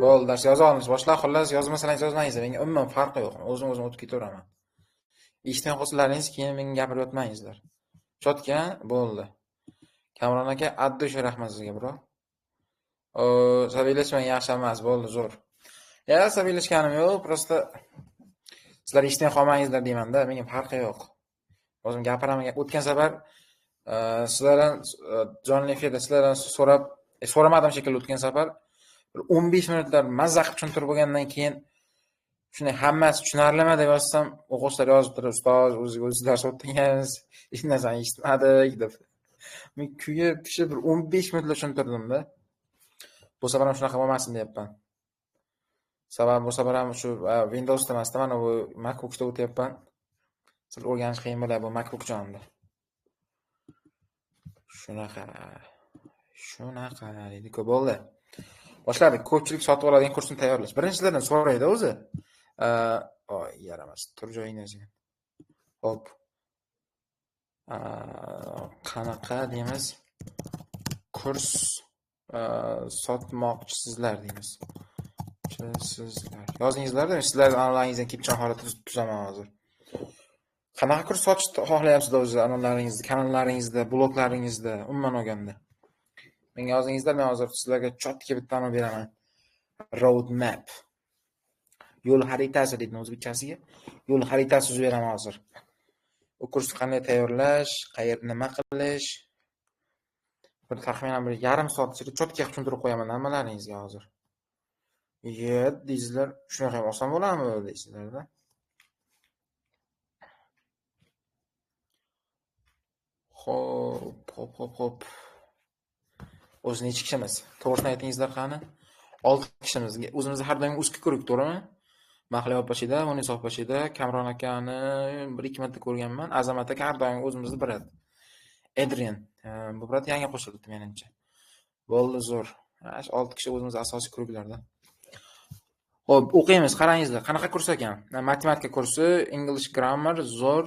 Bo'ldi, dars yoza olamiz. Boshlar xullas yozmasangiz yozmaysiz. Menga umuman farqi yo'q. O'zim o'tib ketaveraman. Eshitmay qolsalaringiz keyin menga gapirib o'tmaysizlar. Chotka, bo'ldi. Kamron aka, addush rahmat sizga, bro. Sabiylashmang, yaxshi emas, bo'ldi, zo'r. Sabiylashganim yo'q, prosta sizlar eshitmay qolmangizlar deyman-da, menga farqi yo'q. O'zim gapiraman. O'tgan safar sizlardan jonli efirda sizlardan so'ramadim shekilli o'tgan safar 15 minutlar mazza qilib tushuntirib bo'lgandan keyin shunday hammasi tushunarlimi deb yozsam, o'quvchilar yozib turib, ustoz o'zi dars o'tdingiz, hech narsani eshitmadik deb. Men kuyib pishib 15 minutlar tushuntirdim-da. Bu safar ham shunaqa bo'lmasin deyapman. Sabab bu safar ham shu Windowsda emasda, mana bu MacBookda o'tyapman. Siz o'rganish qiyin bo'ladi bu MacBook jonda. Shunaqa deydi-ku, bo'ldi. Boshladik. Ko'pchilik sotib oladigan kursni tayyorlash. Birinchilardan so'raydi o'zi. Yaramas. Tur joyingiz. Hop. Qanaqa deymiz? Kurs sotmoqchisizlar deymiz. Sizlar. Yozingizlar-da, sizlar onlayningizdan kelgan holatda tuzaman hozir. Qanaqa kurs sotishni xohlayapsizlar o'zi onlayningizda, kanallaringizda, bloklaringizda, umuman olganda. Menga yozingizlar, men hozir sizlarga chotka bittani beraman. Roadmap. Yo'l xaritasi deydi o'zbekchasiga. Yo'l xaritasi tuzib beraman hozir. U kursni qanday tayyorlash, qayerda nima qilish. Bir taxminan bir yarim soat ichida chotka qilib tushuntirib qo'yaman hammalaringizga hozir. Deysizlar, shunaqa ham oson bo'ladimi deysizlar-da. Hop. O'zi necha kishimiz? To'g'risini aytingizlar qani? 6 kishimiz. O'zimizni har doim o'zga ko'rib to'g'rimi? Mahliyo opachida, Munis opachida, Kamron akani 1-2 marta ko'rganman. Azamat aka har doim o'zimizni biladi. Adrian, bu brat yangi qo'shildi menimcha. Bo'ldi, zo'r. 6 kishi o'zimiz asosiy klublarda. Xo'p, o'qiymiz, qarangizlar. Qanaqa kurs ekan? Matematika kursi, English grammar, zo'r.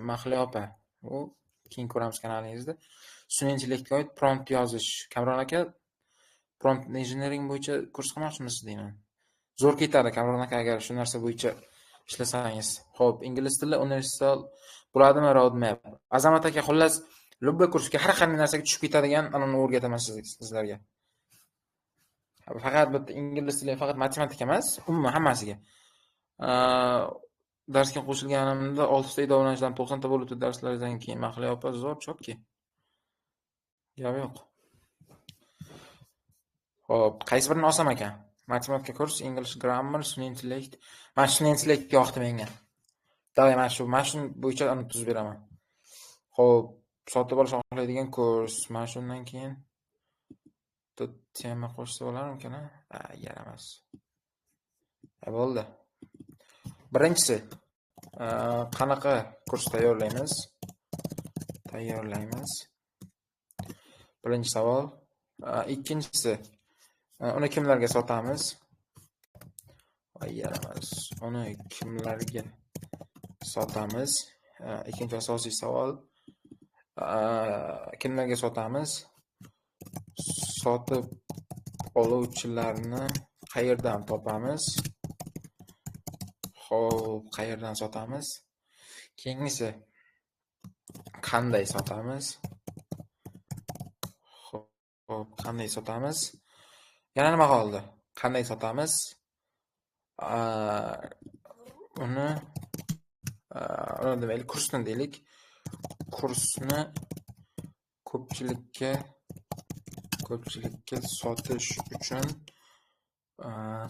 Mahliyo opa. U keyin ko'ramiz kanalingizda. Sun'iy intellektga oid prompt yozish. Kamron aka, prompt engineering bo'yicha kurs qilmoqchimisiz deyman. Zo'r ketadi Kamron aka agar shu narsa bo'yicha ishlasangiz. Xo'p, ingliz tili universal bo'ladimi roadmap? Azamat aka, xullas, lubba kursga har qanday narsaga tushib ketadigan anani o'rgataman sizlarga. Faqat bitta ingliz tili, faqat matematika emas, umuman hammasiga. Darsga qo'shilganimda 6 ta idovalanishdan 90 ta bo'lib o'tdi darslaringizdan keyin Mahliyo opa zo'r chopki. Gap yo'q. Xo'p, qaysi birini olsam ekan? Matematika kurs, English grammar, sun'iy intellekt. Mana sun'iy intellekt yoqdi menga. Davay, mana shu bo'yicha uni tuzib beraman. Xo'p, sotib olish xohlaydigan kurs. Mana shundan keyin tema qo'shsa bo'larmikan? Yaramas. Bo'ldi. Birinchisi, qanaqa kurs tayyorlaymiz? Birinchi savol. Ikkinchisi, uni kimlarga sotamiz? Yaramas. Uni kimlarga sotamiz? Ikkinchi asosiy savol. Kimlarga sotamiz? Sotib oluvchilarni qayerdan topamiz? Xo'p, qayerdan sotamiz? Keyingisi, qanday sotamiz? Xo'p, qanday sotamiz? Yana nima qoldi? Qanday sotamiz? Uni demaylik, kursni deylik. Kursni ko'pchilikka sotish uchun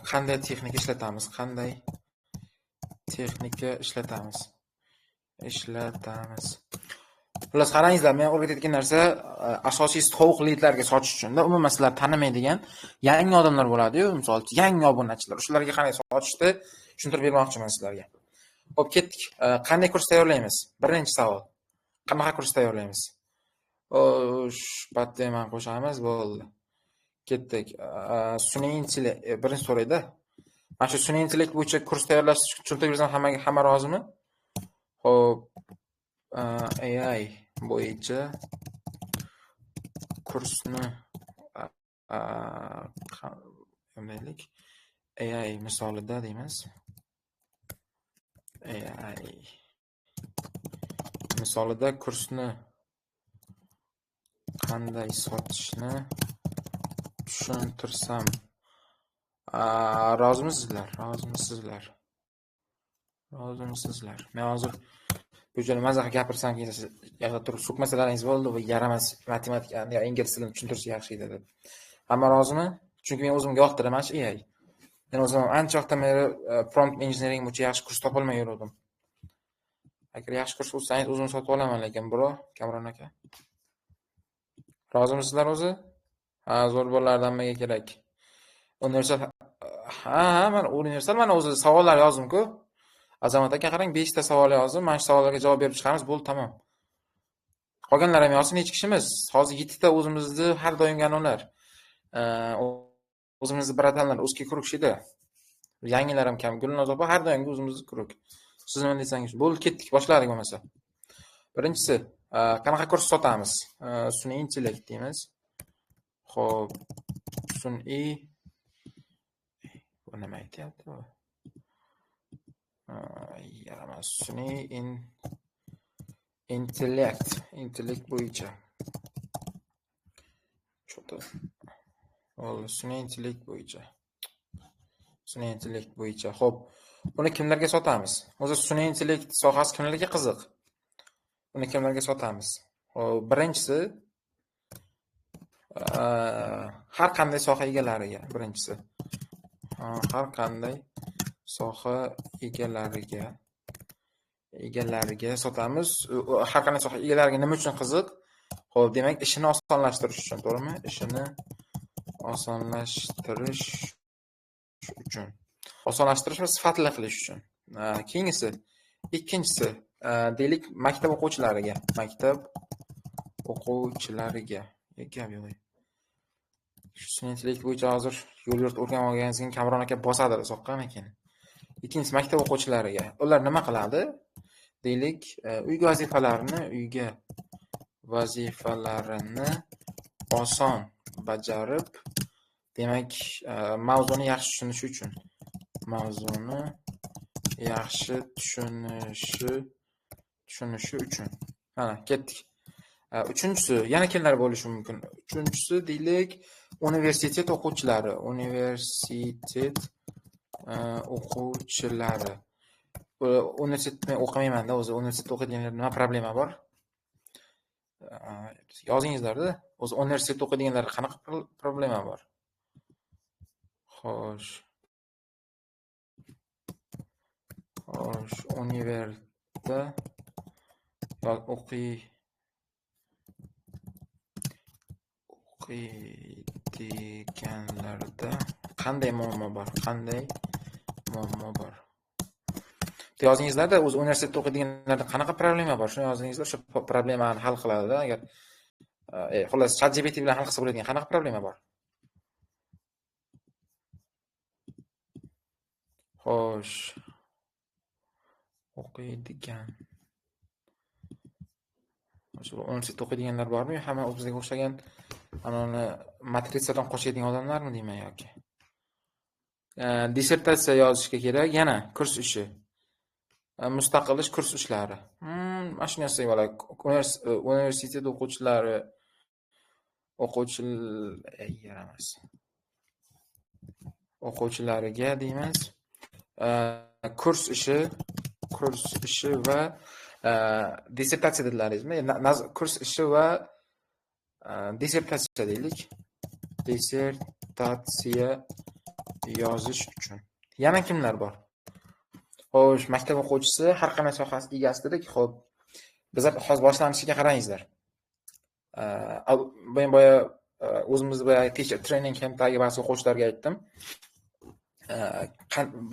qanday texnika ishlatamiz? Xullas, qarangizlar, men o'rgatayotgan narsa asosiy tovuq lidlarga sotish uchun-da, umuman sizlar tanimaydigan yangi odamlar bo'ladi-yu, misol uchun yangi obunachilar. Shularga qanday sotishni tushuntirib bermoqchiman sizlarga. Xo'p, ketdik. Qanday kurs tayyorlaymiz? Birinchi savol. Qanaqa kurs tayyorlaymiz? Batman qo'shamiz, bo'ldi. Ketdik. Sun'iy intellekt birinchi so'raydi. Mana shu sun'iy intellekt bo'yicha kurs tayyorlash tushuntirib bersam hamma rozimi? Xo'p, AI bo'yicha kursni deylik, AI misolida deymiz. AI misolida kursni qanday sotishni tushuntirsam. Rozimisizlar? Men hozir bu joyda mazax gapirsam, keyin siz yoqda turib so'kmasalaringiz bo'ldi, bu yaramas matematikani yo ingliz tilini tushuntirsa yaxshi edi deb. Hamma rozimi? Chunki men o'zimga yoqtiraman shu AI. Men o'zim ancha vaqtdan beri prompt engineering bo'yicha yaxshi kurs topolmay yurdim. Agar yaxshi kurs bo'lsangiz o'zim sotib olaman, lekin Kamron aka. Rozimisizlar o'zi? Zo'r bolalardan menga kerak. Universal mana o'zi savollar yozdim-ku. Azamat aka qarang, 5 ta savol yozdim. Mana shu savollarga javob berib chiqamiz, bo'ldi, tamom. Qolganlar ham yozsin, necha kishimiz? Hozir 7 ta o'zimizni har doimgani ular. O'zimizni bratanlar o'zga kuruk shida. Yangilar ham kam. Gulnoz opa har doimgi o'zimizni kuruk. Siz nima desangiz, bo'ldi, ketdik, boshladik bo'lmasa. Birinchisi, qanaqa kurs sotamiz? Sun'iy intellekt deymiz. Xo'p, sun'iy bu nima aytyapti bu? Yaramas. Sun'iy intellekt bo'yicha. Cho'ta. Sun'iy intellekt bo'yicha. Xo'p, buni kimlarga sotamiz? O'zi sun'iy intellekt sohasi kimlarga qiziq? Uni kimlarga sotamiz? Xo'p, birinchisi har qanday soha egalariga, birinchisi. Har qanday soha egalariga sotamiz. Har qanday soha egalariga nima uchun qiziq? Xo'p, demak, ishini osonlashtirish uchun, to'g'rimi? Ishini osonlashtirish uchun. Osonlashtirish va sifatli qilish uchun. Keyingisi, ikkinchisi, deylik, maktab o'quvchilariga. Gap yo'q. Sun'iy intellekt bo'yicha hozir yo'l-yurt o'rganib olganingizdan keyin Kamron aka bosadi soqqan ekan. Ikkinchisi, maktab o'quvchilariga. Ular nima qiladi? Deylik, uyga vazifalarini oson bajarib, demak, mavzuni yaxshi tushunishi uchun. Mana, ketdik. Uchinchisi, yana kimlar bo'lishi mumkin? Uchinchisi, deylik, universitet o'quvchilari. Universitetda o'qimayman-da, o'zi universitetda o'qiydiganlar nima problema bor? Yozingizlar-da. O'zi universitetda o'qiydiganlar qanaqa problema bor? Xo'sh, universitetda o'qiydiganlarda qanday muammo bor? Yozingizlarda, o'zi universitetda o'qiydiganlarda qanaqa problema bor? Shuni yozingizlar, shu problemani hal qiladi-da. Agar xullas ChatGPT bilan hal qilsa bo'ladigan qanaqa problema bor? Xo'sh, universitetda o'qiydiganlar bormi? Hamma o'zimizga o'xshagan anani matrisadan qochadigan odamlarmi deyman yoki? Dissertatsiya yozishga kerak, yana kurs ishi. Mustaqil ish, kurs ishlari. Mana shunday qilsak bo'ladi. Universitet o'quvchilariga deymiz. Kurs ishi va dissertatsiya dedilaringizmi? Kurs ishi va dissertatsiya deylik. Dissertatsiya yozish uchun. Yana kimlar bor? Xo'sh, maktab o'quvchisi, har qanday sohasi egasi dedik. Xo'p, biz hozir boshlanishiga qarangizlar. Men boya o'zimizni teacher training campdagi ba'zi o'quvchilarga aytdim.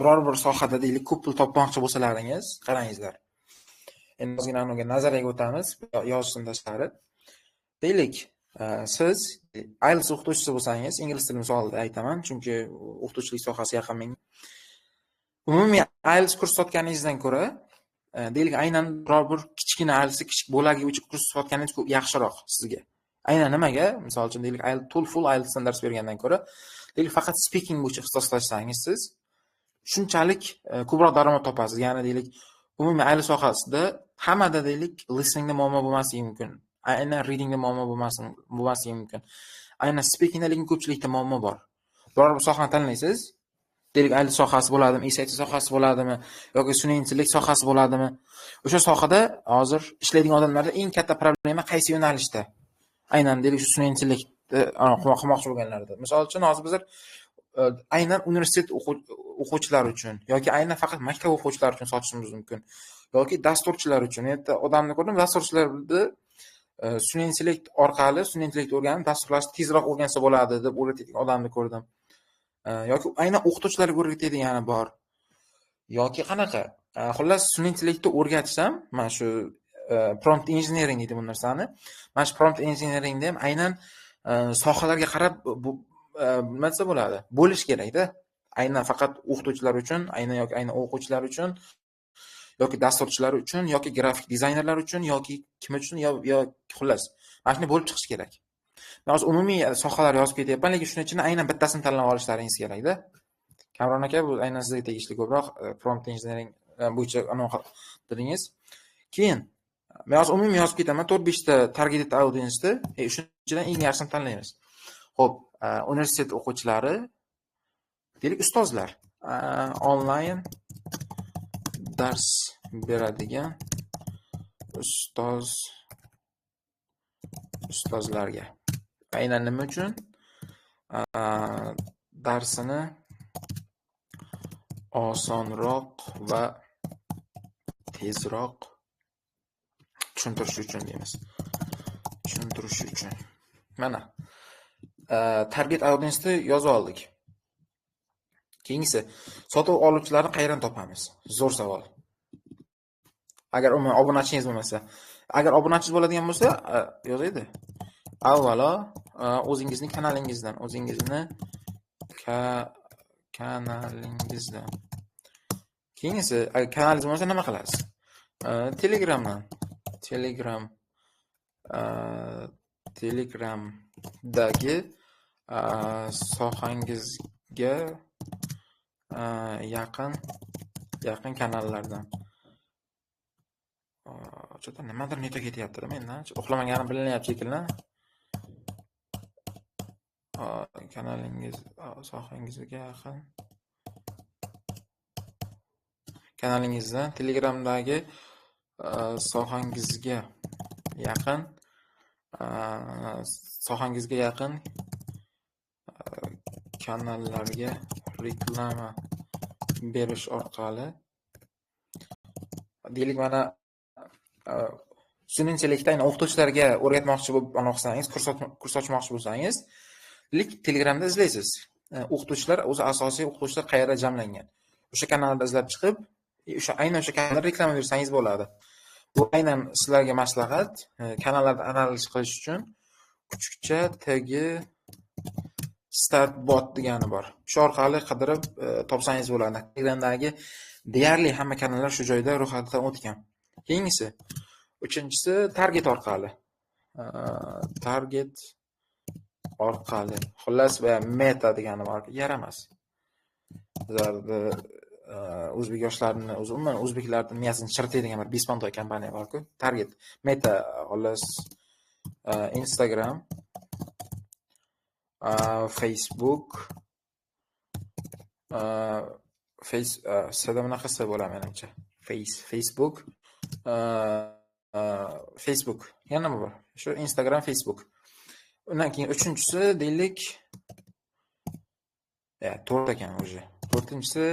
Biror bir sohada deylik ko'p pul topmoqchi bo'lsalaringiz, qarangizlar. Endi ozgina unga nazariyaga o'tamiz, yozishdan tashqari. Deylik, siz IELTS o'qituvchisi bo'lsangiz, ingliz tili misolida aytaman, chunki o'qituvchilik sohasi yaqin menga. Umumiy IELTS kurs sotganingizdan ko'ra, deylik, aynan biror bir kichkina IELTS kichik bo'lagi uchun kurs sotganingiz yaxshiroq sizga. Aynan nimaga? Misol uchun deylik, full IELTSdan dars bergandan ko'ra, deylik faqat speaking bo'yicha ixtisoslashsangiz siz shunchalik ko'proq daromad topasiz. Ya'ni deylik, umumiy IELTS sohasida hammada deylik listeningda muammo bo'lmasligi mumkin. Aynan readingda muammo bo'lmasligi mumkin. Aynan speakingda lekin ko'pchilikda muammo bor. Biror bir sohani tanlaysiz, deylik IELTS sohasi bo'ladimi, ECT sohasi bo'ladimi yoki sun'iy intellekt sohasi bo'ladimi? O'sha sohada hozir ishlaydigan odamlarda eng katta problema qaysi yo'nalishda? Aynan deylik sun'iy intellektni qilmoqchi bo'lganlarda. Misol uchun hozir bizlar aynan universitet o'quvchilari uchun yoki aynan faqat maktab o'quvchilari uchun sotishimiz mumkin. Yoki dasturchilar uchun. Endi odamni ko'rdim, dasturchilarni sun'iy intellekt orqali sun'iy intellekt o'rganib, dasturlashni tezroq o'rgansa bo'ladi deb o'rgatadigan odamni ko'rdim. Yoki aynan o'qituvchilarga o'rgatadigani bor. Yoki qanaqa? Xullas sun'iy intellektni o'rgatisham, mana shu prompt engineering deydi bu narsani. Mana shu prompt engineeringda ham aynan sohalarga qarab nima desa bo'ladi? Bo'lish kerak-da. Aynan faqat o'qituvchilar uchun, yoki aynan o'quvchilar uchun, yoki dasturchilar uchun, yoki grafik dizaynerlar uchun, yoki kim uchun, yo xullas. Mana shunday bo'lib chiqish kerak. Men hozir umumiy sohalar yozib ketyapman, lekin shuning ichidan aynan bittasini tanlab olishlaringiz kerak-da. Kamron aka, bu aynan sizga tegishli ko'proq prompt engineering bo'yicha anaqa dedingiz. Keyin men hozir umumiy yozib ketaman, 4-5 ta target audience-ni, shundan eng yaxshisini tanlaymiz. Xo'p, universitet o'quvchilari, deylik ustozlar, onlayn dars beradigan ustozlarga. Aynan nima uchun? Darsini osonroq va tezroq tushuntirish uchun deymiz. Tushuntirish uchun. Mana target audience-ni yozib oldik. Keyingisi, sotuv oluvchilarni qayerdan topamiz? Zo'r savol. Agar umuman obunachingiz bo'lmasa, agar obunachingiz bo'ladigan bo'lsa, yozaydi. Avvalo, o'zingizning kanalingizdan, kanalingizdan. Keyingisi, agar kanalingiz bo'lmasa nima qilasiz? Telegramdan. Telegramdagi sohangizga yaqin kanallardan. Cho'ta nimadir neto ketyapti mendan. Uxlamaganim bilinyapti shekilli. Kanalingiz sohangizga yaqin kanalingizdan, Telegramdagi sohangizga yaqin kanallarga reklama berish orqali, deylik, mana sun'iy intellektni aynan o'qituvchilarga o'rgatmoqchi bo'lib qolsangiz, kurs ochmoqchi bo'lsangiz, Telegramda izlaysiz. O'qituvchilar, o'zi asosiy o'qituvchilar qayerda jamlangan. O'sha kanalda izlab chiqib, aynan o'sha kanalda reklama bersangiz bo'ladi. Bu aynan sizlarga maslahat, kanallarni analiz qilish uchun kuchukcha tagi Startbot degani bor. Shu orqali qidirib topsangiz bo'ladi. Telegramdagi deyarli hamma kanallar shu joyda ro'yxatdan o'tgan. Keyingisi, uchinchisi target orqali. Xullas, va meta degani bor. Yaramas. Bizlarda o'zbek yoshlarini, umuman o'zbeklarning miyasini chiritadigan bir bespontoy kompaniya bor-ku. Target, meta, xullas, Instagram, Facebook, sada bunaqasi bo'ladi menimcha. Facebook, yana nima bor? Shu Instagram, Facebook. Undan keyin uchinchisi deylik, 4 ekan o'zi. 4-inchisi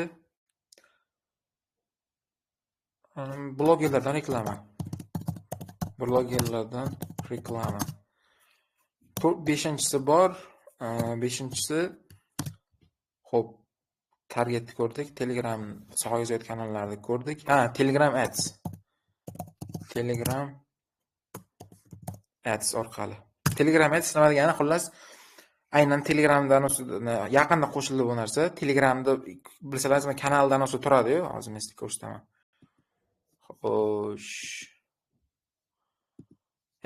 blogerlardan reklama. 5-inchisi bor. 5-inchisi, xo'p, targetni ko'rdik, Telegram sohagizga kanallarni ko'rdik. Telegram Ads orqali. Telegram Ads nima degani? Xullas, aynan Telegramdan yaqinda qo'shildi bu narsa. Telegramda bilsalaringizmi, kanaldan o'sib turadi-yu, hozir men sizga ko'rsataman. Xo'sh.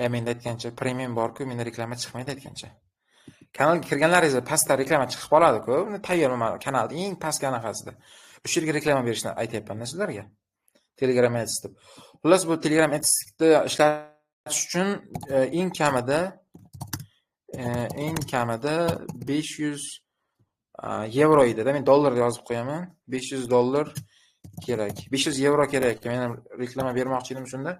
Menda aytgancha premium bor-ku, menda reklama chiqmaydi aytgancha. Kanalga kirganlaringizda pastda reklama chiqib qoladi-ku. Buni tayyor kanalning eng pastki anaqasida. O'sha yerga reklama berishni aytyapman sizlarga. Telegram Ads deb. Xullas bu Telegram Ads'ni ishlatish uchun eng kamida 500 yevro edi. Men dollar yozib qo'yaman. 500 dollar kerak. 500 yevro kerak. Men ham reklama bermoqchi edim shunda.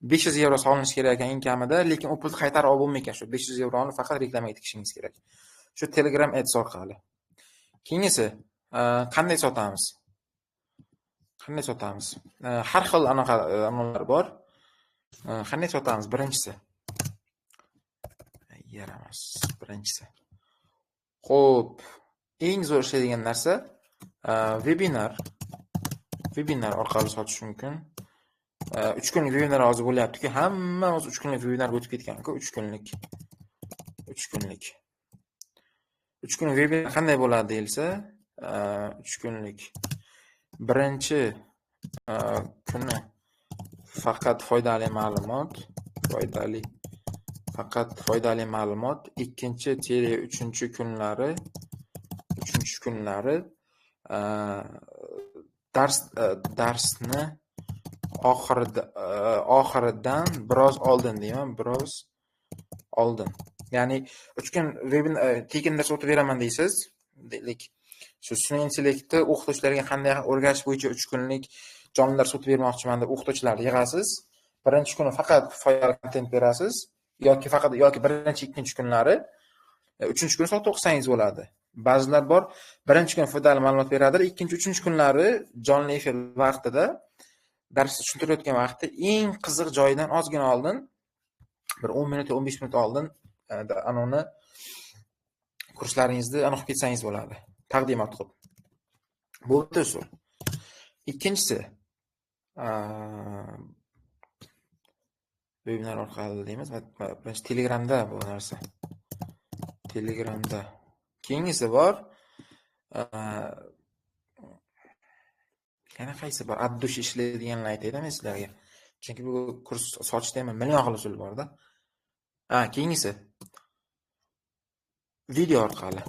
500 yevro solinish kerak ekan eng kamida, lekin u pulni qaytarib olib bo'lmaydi ekan. Shu 500 yevroni faqat reklamaga tikishingiz kerak. Shu Telegram Ads orqali. Keyingisi qanday sotamiz? Har xil anaqa bor. Qanday sotamiz? Birinchisi. Xo'p, eng zo'r ishlaydigan narsa webinar orqali sotish mumkin. 3 kunlik webinar hozir bo'lyapti-ku, hamma o'zi 3 kunlik webinarga o'tib ketgan-ku, 3 kunlik. 3 kunlik webinar qanday bo'ladi deyilsa, 3 kunlik. Birinchi kuni faqat foydali ma'lumot, ikkinchi uchinchi kunlari darsni oxiridan biroz oldin. Ya'ni 3 kun tekin dars o'tib beraman deysiz. Deylik, shu sun'iy intellektni o'qituvchilarga qanday o'rgatish bo'yicha 3 kunlik jonli dars o'tib bermoqchiman deb o'qituvchilarni yig'asiz. Birinchi kuni faqat foydali kontent berasiz yoki birinchi, ikkinchi kunlari, uchinchi kuni soat o'qisangiz bo'ladi. Ba'zilar bor, birinchi kun foydali ma'lumot beradi, ikkinchi, uchinchi kunlari jonli efir vaqtida darsni tushuntirayotgan vaqtda eng qiziq joyidan ozgina oldin, bir 10 minut, 15 minut oldin anoni kurslaringizni o'qib ketsangiz bo'ladi. Taqdimot qilib. Bu bitta usul. Ikkinchisi webinar orqali deymiz. Birinchi Telegramda bu narsa. Keyingisi bor. Yana qaysi bor? Abdush ishlaydiganlar aytaydi men sizlarga. Chunki bu kurs sotishda ham million xil usul bor-da. Keyingisi video orqali.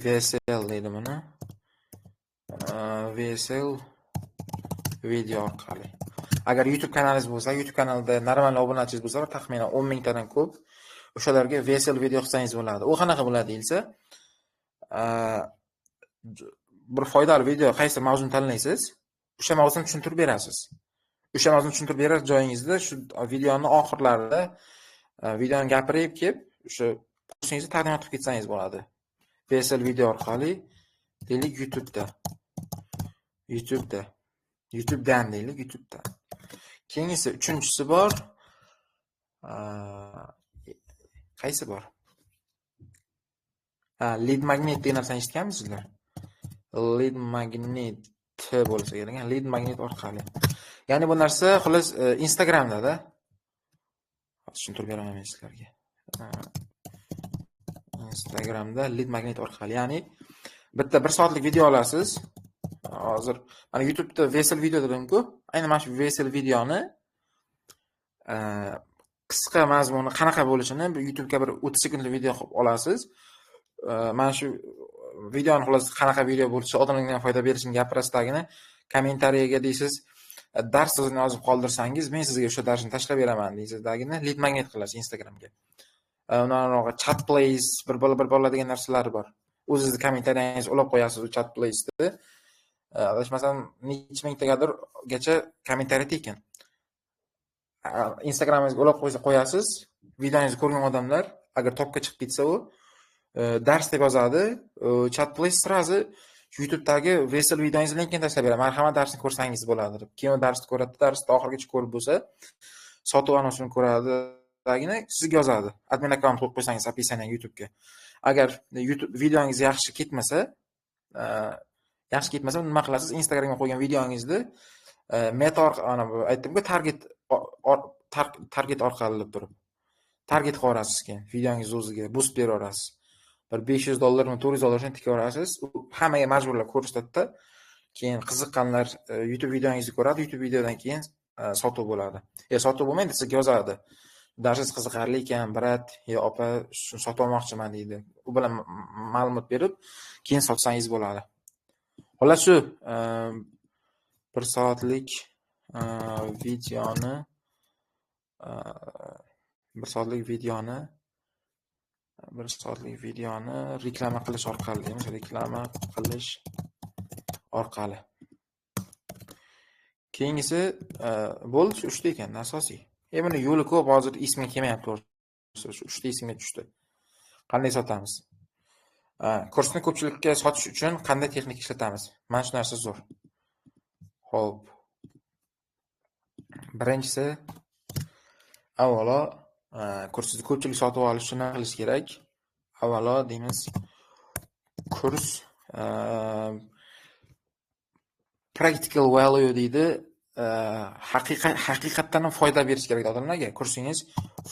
VSL deydi buni. VSL video orqali. Agar YouTube kanalingiz bo'lsa, YouTube kanalida normal obunachingiz bo'lsa, taxminan 10 mingtadan ko'p, o'shalarga VSL video qilsangiz bo'ladi. U qanaqa bo'ladi deyilsa, bir foydali video qaysi mavzuni tanlaysiz, o'sha mavzuni tushuntirib berasiz. O'sha mavzuni tushuntirib berar joyingizda shu videoning oxirlarida videoni gapirib kelib, o'sha kursingizni taqdimot qilib ketsangiz bo'ladi. VSL video orqali deylik YouTube'dan deylik, YouTube'dan. Keyingisi uchinchisi bor. Qaysi bor? Lead magnet degan narsani eshitganmisizlar? Lead magnet bo'lsa kerak, lead magnet orqali. Ya'ni bu narsa xolos Instagramda tushuntirib beraman men sizlarga. Instagramda lead magnet orqali, ya'ni bitta 1 soatlik video olasiz. Hozir mana YouTube'da VSL video dedim-ku, aynan mana shu VSL videoni qisqa mazmuni qanaqa bo'lishini YouTube'ga bir 30 sekundlik video qilib olasiz. Mana shu videoni xolos qanaqa video bo'lishi, odamlarga foyda berishini gapirasizlargina, kommentariyaga deysiz, dars so'zini yozib qoldirsangiz, men sizga o'sha darsni tashlab beraman deysizlargina, lead magnet qilasiz Instagramga. Undan chat plays bir bola degan narsalar bor. O'zingizni kommentariyangizni ulab qo'yasiz u chat playsni. Adashmasam necha mingtagacha kommentariy tekin. Instagramingizga ulab qo'yasiz, videongizni ko'rgan odamlar agar topga chiqib ketsa u dars deb yozadi, chat plays sirazi YouTube'dagi VSL videongizni linkini tashlab beraman. Marhamat, darsni ko'rsangiz bo'ladi deb. Keyin darsni ko'radi, darsni oxirigacha ko'rib bo'lsa, sotuv anonsini ko'radi, dagina sizga yozadi. Admin akkaunt qo'yib qo'ysangiz описание YouTube'ga. Agar YouTube videongiz yaxshi ketmasa, nima qilasiz? Instagramga qo'ygan videongizni meta aytdim-ku, target orqali deb turib. Target qo'yasiz keyin videongiz o'ziga boost bera olasiz. Bir $500 $400 tikib olasiz. Hammaga majburlab ko'rsatadi. Keyin qiziqqanlar YouTube videongizni ko'radi. YouTube videodan keyin sotuv bo'ladi. Sotuv bo'lmaydi, sizga yozadi. Darsingiz qiziqarli ekan, brat yo opa, shuni sotib olmoqchiman deydi. U bilan ma'lumot berib, keyin sotsangiz bo'ladi. Xullas shu 1 soatlik videoni 1 soatlik videoni reklama qilish orqali deymiz, reklama qilish orqali. Keyingisi bo'ldi, shu 3 ta ekan asosiy. Buni yo'li ko'p, hozir ismi kelmayapti. Shu 3 ta ismga tushdi. Qanday sotamiz? Kursni ko'pchilikka sotish uchun qanday texnika ishlatamiz? Mana shu narsa zo'r. Xo'p. Birinchisi, avvalo kursni ko'pchilik sotib olish uchun nima qilish kerak? Avvalo deymiz, kurs practical value deydi. Haqiqatdan ham foyda berish kerak odamlarga. Kursingiz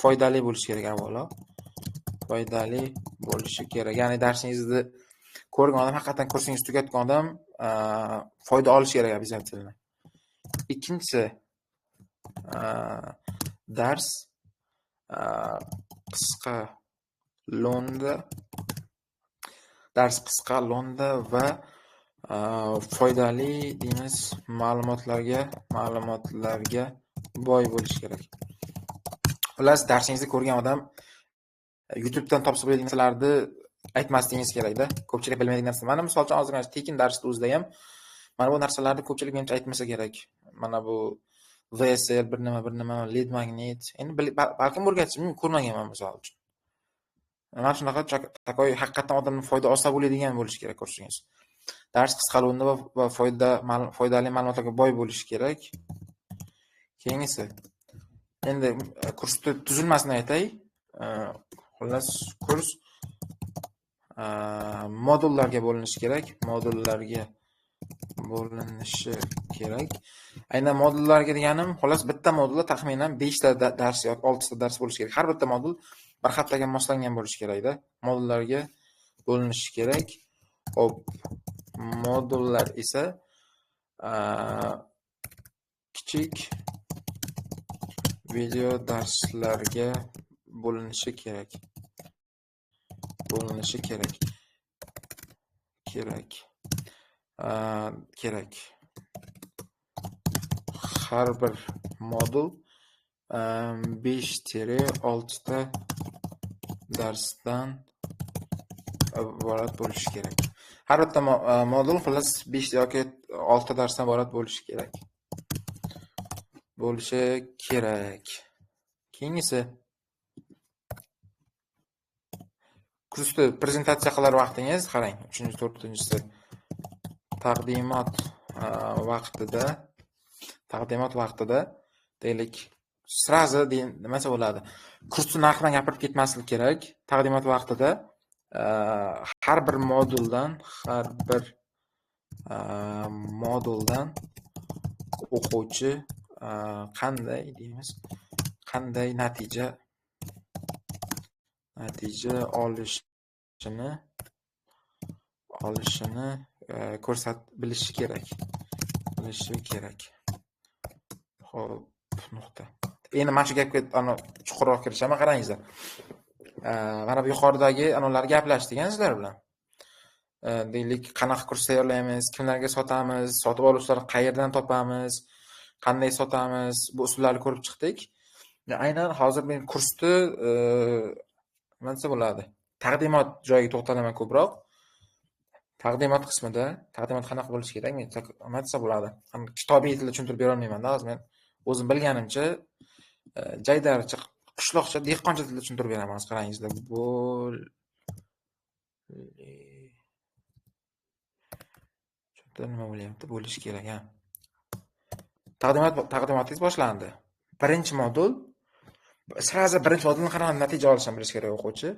foydali bo'lishi kerak avvalo. Foydali bo'lishi kerak. Ya'ni darsingizni ko'rgan odam, haqiqatan kursingizni tugatgan odam foyda olishi kerak обязательно. Ikkinchisi, dars qisqa, lo'nda va foydali deymiz ma'lumotlarga boy bo'lishi kerak. Xullas, darsingizni ko'rgan odam YouTubedan topsa bo'ladigan narsalarni aytmasligingiz kerak-da. Ko'pchilik bilmaydigan narsa. Mana misol uchun hozir tekin darsda o'zida ham mana bu narsalarni ko'pchilik menimcha aytmasa kerak. Mana bu VSL bir nima, lead magnet. Endi balkim o'rgatishim ko'rmaganman misol uchun. Mana shunaqa takoy haqiqatan odamning foyda olsa bo'ladigan bo'lishi kerak kursingiz. Dars qisqa, lo'nda va foydali ma'lumotlarga boy bo'lishi kerak. Keyingisi, endi kursni tuzilmasini aytay. Xullas, kurs modullarga bo'linishi kerak. Aynan modullarga deganim, xullas bitta modulda taxminan 5 ta dars yoki 6 ta dars bo'lishi kerak. Har bitta modul bir haftaga moslangan bo'lishi kerak-da. Modullarga bo'linishi kerak. Hop, modullar esa kichik video darslarga bo'linishi kerak. Har bir modul 5-6 ta darsdan iborat bo'lishi kerak. Har bitta modul xullas 5 yoki 6 darsdan iborat bo'lishi kerak. Keyingisi, kursni prezentatsiya qilar vaqtingiz, qarang, 3-4-si taqdimot vaqtida deylik, srazi nimasi bo'ladi? Kursni narxidan gapirib ketmaslik kerak. Taqdimot vaqtida har bir moduldan o'quvchi qanday natija olishini bilishi kerak. Xo'p, nuqta. Endi mana shu gapga chuqurroq kirishaman, qarangizlar. Mana bu yuqoridagi analarga gaplashdik sizlar bilan. Deylik, qanaqa kurs tayyorlaymiz, kimlarga sotamiz, sotib oluvchilarni qayerdan topamiz, qanday sotamiz, bu usullarni ko'rib chiqdik. Aynan hozir men kursni nima desa bo'ladi? Taqdimot joyiga to'xtalaman ko'proq. Taqdimot qismida, taqdimot qanaqa bo'lishi kerak? Men nima desa bo'ladi? Kitobiy tilda tushuntirib bera olmayman-da, hozir men o'zim bilganimcha, jaydarcha, qishloqcha, dehqoncha tilda tushuntirib beraman. Qarangizlar, nima bo'lyapti? Bo'lishi kerak, ha. Taqdimotingiz boshlandi. Birinchi moduldan qanaqa natija olishni bilish kerak o'quvchi.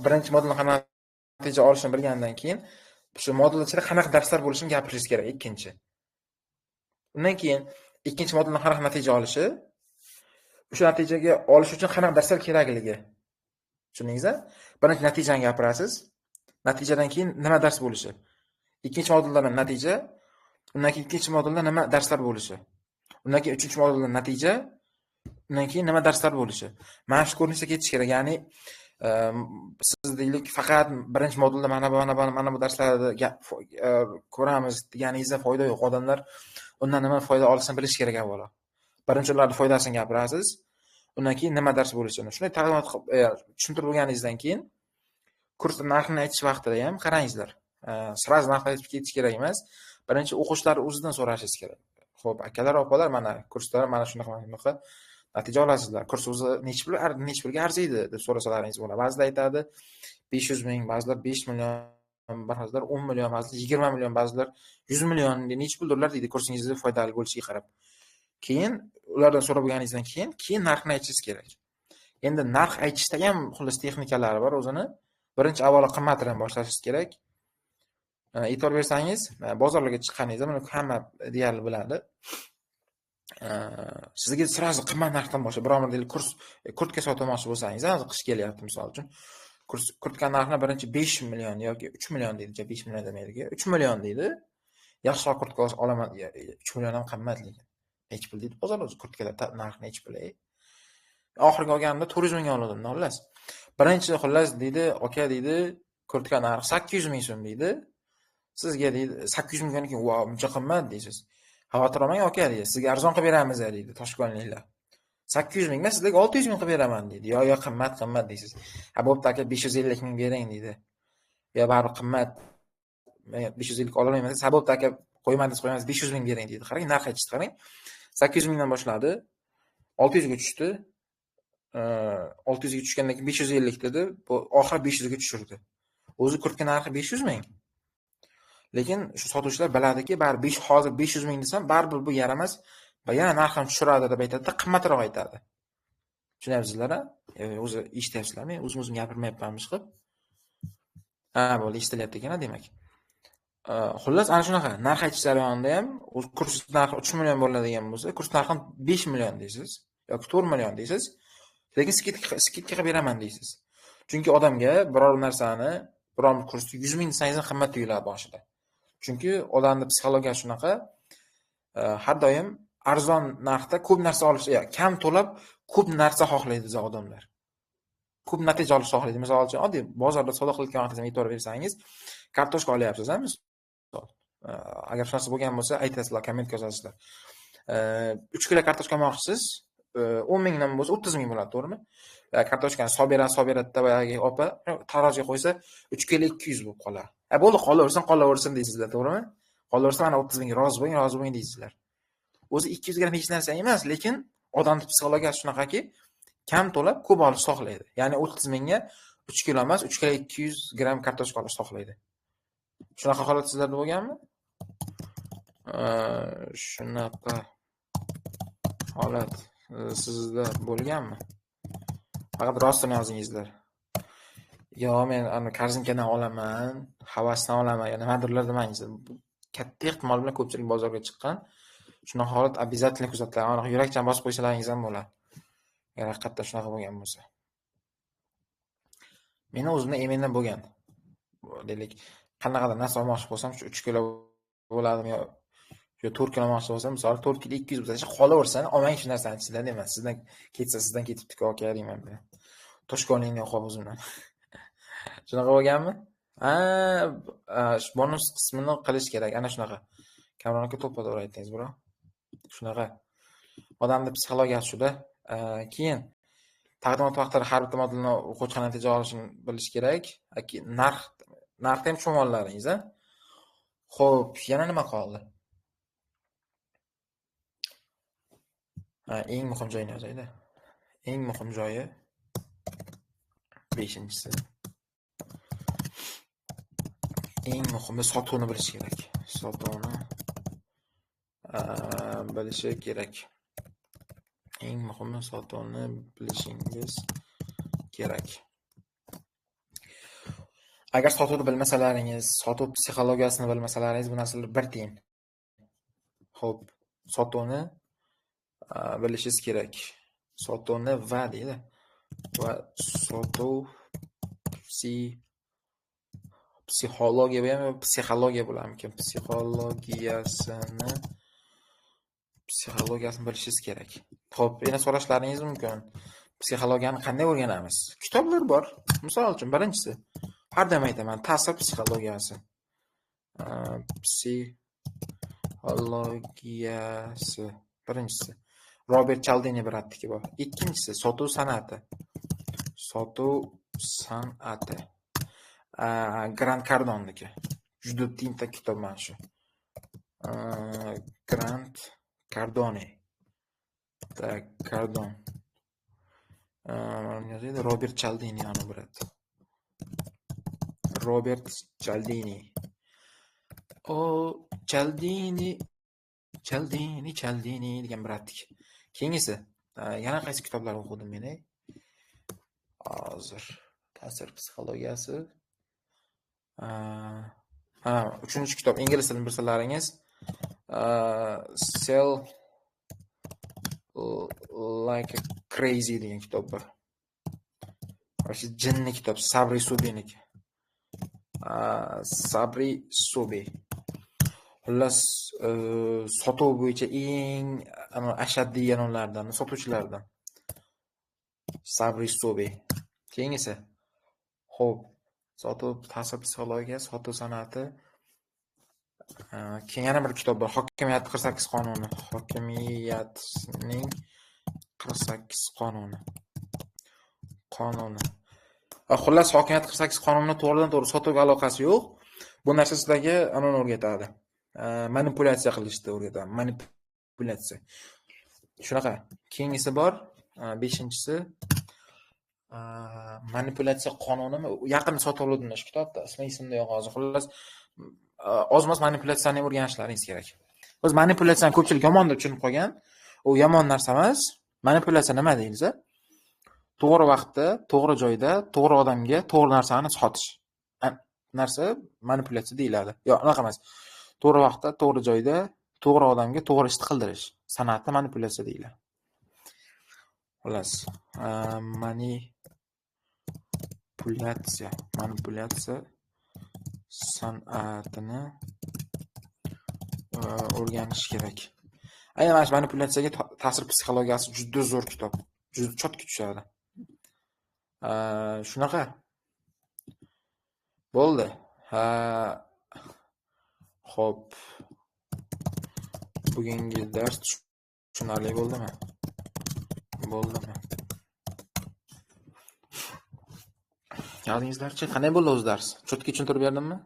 Birinchi moduldan qanaqa natija olishni bilgandan keyin shu modul ichida qanaqa darslar bo'lishini gapirishingiz kerak, ikkinchi. Undan keyin ikkinchi moduldan qanaqa natija olishi, o'sha natijaga olish uchun qanaqa darslar kerakligi. Tushundingizmi? Birinchi natijani gapirasiz. Natijadan keyin nima dars bo'lishi. Ikkinchi moduldan natija, undan keyin ikkinchi modulda nima darslar bo'lishi. Undan keyin 3-modulda natija, undan keyin nima darslar bo'lishi. Mana shu ko'rinishda ketish kerak. Ya'ni siz deylik faqat birinchi modulda mana bu darslarni ko'ramiz deganingizda foyda yo'q. Odamlar undan nima foyda olishini bilish kerak avvalo. Birinchi ularning foydasini gapirasiz, undan keyin nima dars bo'lishini. Shunday taqdimot tushuntirib bo'lganingizdan keyin kurs narxini aytish vaqtida ham qarangizlar. Sraz narxni aytib ketish kerak emas. Birinchi o'quvchilar o'zidan so'rashingiz kerak. Xo'p, akalar, opalar, mana kurslar mana shunaqa natija olasizlar. Kurs o'zi necha pulga arziydi deb so'rasalaringiz bo'ladi. Ba'zilar aytadi 500 ming, ba'zilar 5 million, ba'zilar 10 million, ba'zilar 20 million, ba'zilar 100 million, necha puldurlar deydi kursingizni foydali bo'lishiga qarab. Keyin ulardan so'rab bo'lganingizdan keyin narxni aytishingiz kerak. Endi narx aytishda ham xullas texnikalari bor o'zini. Birinchi avvalo qimmatdan boshlashingiz kerak. E'tibor bersangiz, bozorlarga chiqqaningizda buni hamma deyarli biladi. Sizga sirazi qimmat narxdan boshlaydi. Biror bir kurtka sotmoqchi bo'lsangiz, hozir qish kelyapti misol uchun. Kurtka narxini birinchi 5 million yoki 3 million deydi, 5 million demaydi, 3 million deydi. Yaxshiroq kurtka olaman, 3 million ham qimmat lekin. Hech pul deydi bozor o'zi kurtkalar narxini hech pul. Oxirgi olganimda 400 mingga oldim, xullas. Birinchi xullas deydi, aka deydi, kurtka narxi 800 ming so'm deydi. Sizga deydi 800 mingdan keyin, "Vau, buncha qimmat" deysiz. Xavotir olmang aka deydi. Sizga arzon qilib beramiz deydi, Toshkentliklar. 800 mingdan sizlarga 600 ming qilib beraman deydi. Yo qimmat deysiz. Ha bo'pti aka 550 ming bering deydi. Yo baribir qimmat. Men 550 olaolmayman. Ha bo'pti aka qo'ymadingiz 500 ming bering deydi. Qarang, narx aytishni qarang. 800 mingdan boshladi. 600 ga tushdi. 600 ga tushgandan keyin 550 dedi. Bu oxiri 500 ga tushirdi. O'zi kurtka narxi 500 ming. Lekin shu sotuvchilar biladiki, baribir hozir 500 ming desam, baribir bu yaramas va yana narxini tushiradi deb aytadi, qimmatroq aytadi. Tushunayapsizlar-a? O'zi eshityapsizlarmi? Men o'zim gapirmayapmanmish qilib. Ha, bo'ldi, eshitilyapti ekan, demak. Xullas ana shunaqa narx aytish jarayonida ham o'z kurs narxi 3 million bo'ladigan bo'lsa, kurs narxini 5 million deysiz yoki 4 million deysiz. Lekin skidka qilib beraman deysiz. Chunki odamga biror narsani, biror kursni 100 ming desangiz qimmat tuyuladi boshida. Chunki odamning psixologiyasi shunaqa, har doim arzon narxda ko'p narsa olish, kam to'lab ko'p narsa xohlaydi odamlar. Ko'p natija olishni xohlaydi. Misol uchun, oddiy bozorda savdo qilayotgan vaqtingizda e'tibor bersangiz, kartoshka olyapsiz, misol. Agar shunaqa bo'lgan bo'lsa, aytasizlar, komment yozasizlar. 3 kilo kartoshka olmoqchisiz, 10 mingdan bo'lsa 30 ming bo'ladi, to'g'rimi? Kartoshkani solib beradida boyagi opa taroziga qo'ysa 3 kilo 200 bo'lib qoladi. Bo'ldi, qolaversin deysizlar, to'g'rimi? Qolaversa mana 30 ming rozi bo'ling deysizlar. O'zi 200 gram hech narsa emas, lekin odamning psixologiyasi shunaqaki, kam to'lab ko'p olish xohlaydi. Ya'ni 30 mingga 3 kilo emas, 3 kilo 200 gram kartoshka olish xohlaydi. Shunaqa holat sizlarda bo'lganmi? Shunaqa holat sizda bo'lganmi? Faqat rostini yozingizlar. Yo, men korzinkadan olaman, havasdan olaman, yana nimadirlar demangizlar. Katta ehtimol bilan ko'pchilik bozorga chiqqan. Shunaqa holat обязательно kuzatiladi. Aniq yurakdan bosib qo'ysalaringiz ham bo'ladi. Agar haqiqatdan shunaqa bo'lgan bo'lsa. Meni o'zimda emendan bo'lgan. Deylik, qanaqadir narsa olmoqchi bo'lsam, shu 3 kilo bo'ladimi yo 4 kilo olmoqchi bo'lsam, misol 4 kilo 200 bo'lsa, qolaversa, olmang shu narsani sizlar emas. Sizdan ketibdi-ku aka deyman men. Toshkentning yo'q o'zimdan. Shunaqa bo'lganmi? Bonus qismini qilish kerak. Ana shunaqa. Kamronga to'g'ri aytdingiz, bro. Shunaqa. Odamning psixologiyasi shuda. Keyin taqdimot vaqtida har bitta modulni o'quvchi natija olishini bilish kerak. Narxda ham tushunmoqlaringiz, a? Xo'p, yana nima qoldi? Eng muhim joyini yozaylik. Eng muhim joyi 5-inchisi. Eng muhimi sotuvni bilish kerak. Sotuvni bilish kerak. Eng muhimi sotuvni bilishingiz kerak. Agar sotuvni bilmasalaringiz, sotuv psixologiyasini bilmasalaringiz, bu narsalar bir tiyin. Xo'p, sotuvni bilishingiz kerak. Sotuvni va deydi. Va sotuv psixologiya bo'ladimi? Psixologiya bo'ladimi? psixologiyasini bilishingiz kerak. Xo'p, yana so'rashlaringiz mumkin. Psixologiyani qanday o'rganamiz? Kitoblar bor. Misol uchun, birinchisi, har doim aytaman, ta'sir psixologiyasi. Psixologiyasi. Birinchisi, Robert Cialdini biratniki bor. Ikkinchisi, sotuv san'ati. Sotuv san'ati. Grant Cardonniki. Juda tinta kitob mana shu. Grant Cardone. Cardon. Robert Cialdini ana birat. Robert Cialdini. Cialdini degan biratdik. Keyingisi, yana qaysi kitoblar o'qidim men? Hozir ta'sir psixologiyasi. Uchinchi kitob, ingliz tilini bilsalaringiz, Sell Like a Crazy degan kitob bor. O'sha jinni kitob, Sabri Subiniki. Sabri Subi. Xullas, sotuv bo'yicha eng ashaddiy yanonlardan, sotuvchilardan. Sabri Subi. Keyingisi. Xo'p, sotuv ta'sir psixologiyasi, sotuv san'ati. Keyin yana bir kitob bor, Hokimiyat 48 qonuni. Hokimiyatning 48 qonuni. Xullas, Hokimiyat 48 qonuni to'g'ridan-to'g'ri sotuvga aloqasi yo'q. Bu narsa sizlarga anani o'rgatadi. Manipulyatsiya qilishni o'rgatadi. Manipulyatsiya. Shunaqa. Keyingisi bor, 5-inchisi manipulyatsiya qonunimi? Yaqin sotib oldim shu kitobda. Esimda yo'q hozir. Xullas, ozmas manipulyatsiyani o'rganishlaringiz kerak. Biz manipulyatsiyani ko'pchilik yomon deb tushunib qolgan. U yomon narsa emas. Manipulyatsiya nima deyilsa? To'g'ri vaqtda, to'g'ri joyda, to'g'ri odamga to'g'ri narsani sotish. Narsa manipulyatsiya deyiladi. Yo'q, unaqa emas. To'g'ri vaqtda, to'g'ri joyda, to'g'ri odamga to'g'ri ishni qildirish. San'atni manipulyatsiya deyiladi. Xullas, manipulyatsiya san'atini o'rganish kerak. Aynan mana shu manipulyatsiyaga ta'sir psixologiyasi juda zo'r kitob. Juda chotki tushadi. Shunaqa. Bo'ldi. Xo'p. Bugungi dars tushunarli bo'ldimi? Yodingizlarchi, qanday bo'ldi o'z dars? Chotki tushuntirib berdimmi?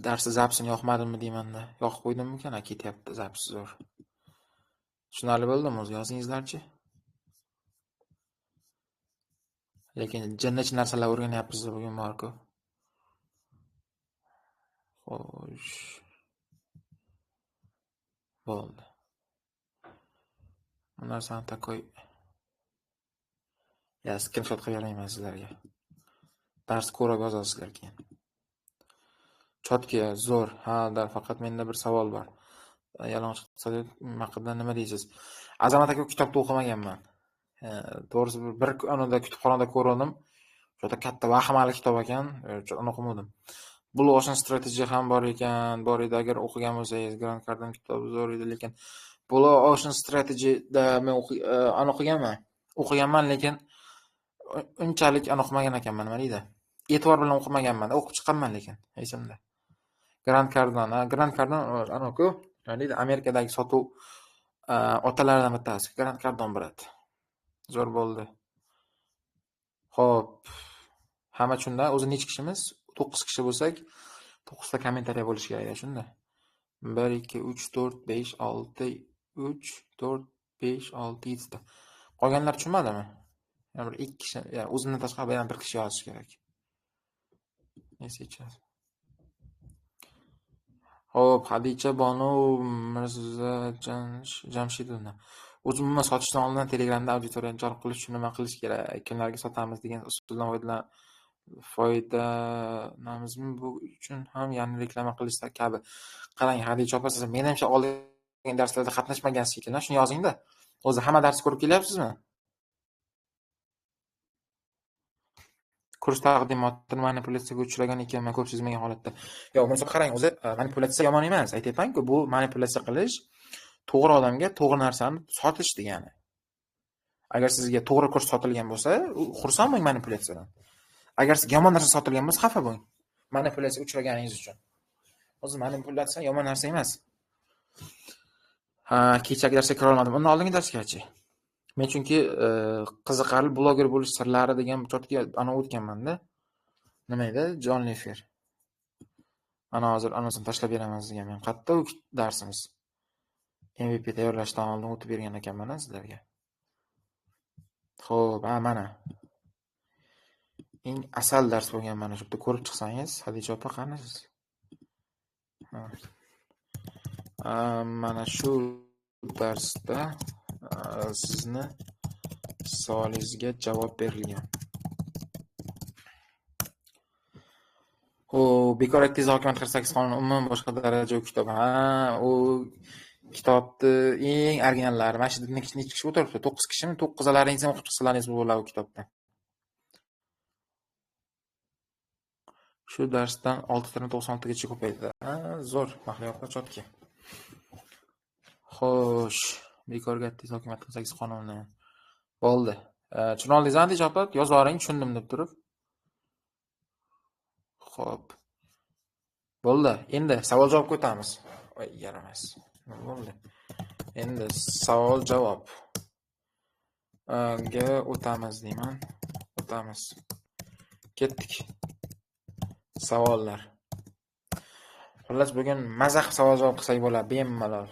Darsni zapsini yoqmadimmi deymanda. Yoqib qo'ydimmikan? Ketyapti zapsi zo'r. Tushunarli bo'ldimi? O'zi yozingizlarchi. Lekin jinnicha narsalar o'rganyapmiz bugun Marko. Xo'sh. Bo'ldi. Bu narsani takoy. Screenshot qilib berayman sizlarga. Dars ko'rib yozasizlar keyin. Chotki zo'r. Faqat menda bir savol bor. Yalang'och iqtisodiyot haqida nima deysiz? Azamat aka kitobni o'qimaganman. To'g'risi bir anada kutubxonada ko'rdim. Juda katta vahimali kitob ekan, uni o'qimadim. Blue Ocean Strategy ham bor edi. Agar o'qigan bo'lsangiz, Grant Cardone kitobi zo'r edi, lekin Blue Ocean Strategy-da men o'qiganman, lekin unchalik o'qimagan ekanman, nima deydi? E'tibor bilan o'qimaganman, o'qib chiqqanman lekin, esimda. Grant Cardone anaku, nima deydi? Amerikadagi sotuv otalaridan bittasi, Grant Cardone birat. Zo'r bo'ldi. Xo'p. Hamma shunda, o'zi necha kishimiz? 9 kishi bo'lsak, 9 ta kommentariya bo'lishi kerak shunda. 1 2 3 4 5 6 3 4 5 6 7 ta. Qolganlar tushunmadimi? Yana bir 2 kishi, o'zimdan tashqari yana bir kishi yozish kerak. Neyse. Xo'p, Hadicha Bonu Mirza Jamshidovna. O'zimni sotishdan oldin Telegramda auditoriyani jalb qilish uchun nima qilish kerak? Kimlarga sotamiz degan usuldan foydalanamizmi? Bu uchun ham yana reklama qilish kabi. Qarang, Hadicha opa, siz menimcha oldingi darslarda qatnashmagansiz ekan, shuni yozing-da. O'zi hamma dars ko'rib kelyapsizmi? kurs taqdimotini manipulyatsiyaga uchragan ekanman ko'p sezmagan holatda. Yo'q, bunisi qarang, o'zi manipulyatsiya yomon emas. Aytayapman-ku, bu manipulyatsiya qilish to'g'ri odamga to'g'ri narsani sotish degani. Agar sizga to'g'ri kurs sotilgan bo'lsa, xursand bo'ling manipulyatsiyadan. Agar sizga yomon narsa sotilgan bo'lsa, xafa bo'ling manipulyatsiyaga uchraganingiz uchun. O'zi manipulyatsiya yomon narsa emas. Kechagi darsga kira olmadim. Undan oldingi darsgachi. Men chunki qiziqarli bloger bo'lish sirlari degan chotga o'tganman-da. Nima edi? Jon Lefer. Ana hozir anasini tashlab beramiz degan men. Qayerda u darsimiz? MVP tayyorlashdan oldin o'tib bergan ekanman sizlarga. Xo'p, mana. Eng asal dars bo'lgan mana shu yerda ko'rib chiqsangiz, Hadicha opa qanisiz? Mana shu darsda sizni savolingizga javob berilgan. Bekor aytdingiz hokimiyat 48 qonuni umuman boshqa daraja kitob. U kitobni eng originallari. Mana shu necha kishi o'tiribdi? 9 kishimi? 9alaringiz ham o'qib chiqsalaringiz bo'ladi u kitobdan. Shu darsdan 6.96 gacha ko'paydi. Zo'r, mahliyoqlar chotki. Xo'sh, bekorga aytdingiz hokimiyat 48 qonuni. Bo'ldi. Tushunolдingiz Andijon opa? Yozib yuboring, tushundim deb turib. Xo'p. Bo'ldi. Endi savol-javobga o'tamiz. Voy, yaramas. Bo'ldi. Endi savol-javob ga o'tamiz deyman. O'tamiz. Ketdik. Savollar. Xullas bugun maza qilib savol-javob qilsak bo'ladi, bemalol.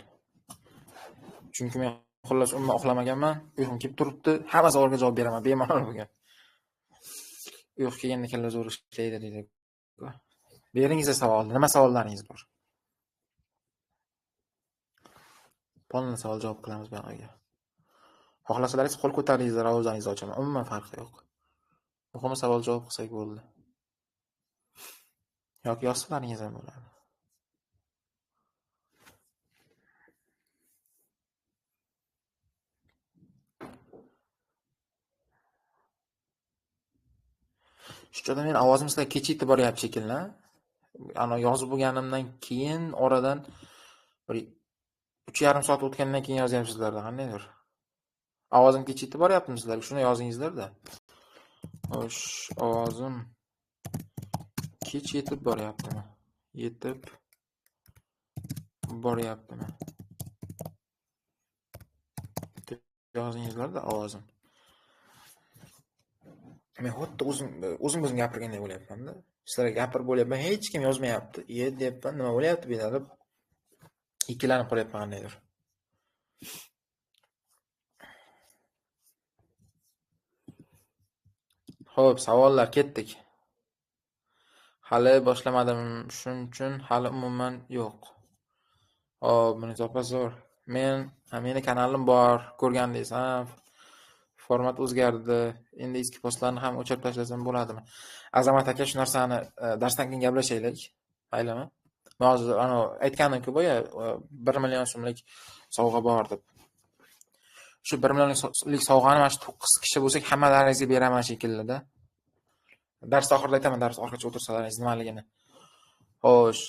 Chunki men xullas umuman uxlamaganman. Uyqum kelib turibdi. Hamma savolga javob beraman bemalol bugun. Uyqu kelganda kalla zo'r ishlaydi deydi. Beringizlar savolni. Nima savollaringiz bor? Polni savol-javob qilamiz buyoqqa. Xohlasalaringiz qo'l ko'taringizlar, ovozingizni ochaman. Umuman farqi yo'q. Muhimi savol-javob qilsak bo'ldi. Yoki yozsalaringiz ham bo'ladi. Shu joyda men ovozim sizga kechikib boryapti shekilli. Ana yozib bo'lganimdan keyin oradan bir 3,5 soat o'tgandan keyin yozyapsizlar-da, qandaydir. Ovozim kechikib boryaptimi sizlarga? Shuni yozingizlar-da. Xo'sh, ovozim kech yetib boryaptimi? Yetib boryaptimi? Yozingizlar-da ovozim. Men xuddi o'zim gapirgandek bo'lyapman-da. Sizlarga gapirib bo'lyapman, hech kim yozmayapti. Deyapman, nima bo'lyapti bu yerda deb ikkilanib qolyapman qandaydir. Xo'p, savollar ketdik. Hali boshlamadim, shuning uchun hali umuman yo'q. Xo'p, buni topa zo'r. Meni kanalim bor, ko'rgandingiz, format o'zgardi. Endi eski postlarni ham o'chirib tashlasam bo'ladimi? Azamat aka, shu narsani darsdan keyin gaplashaylik. Maylimi? Men hozir aytgandim-ku boya 1 million so'mlik sovg'a bor deb. Shu 1 millionlik sovg'ani mana shu 9 kishi bo'lsak, hammalaringizga beraman shekilli-da. Dars oxirida aytaman, dars orqacha o'tirsalaringiz nimaligini. Xo'sh.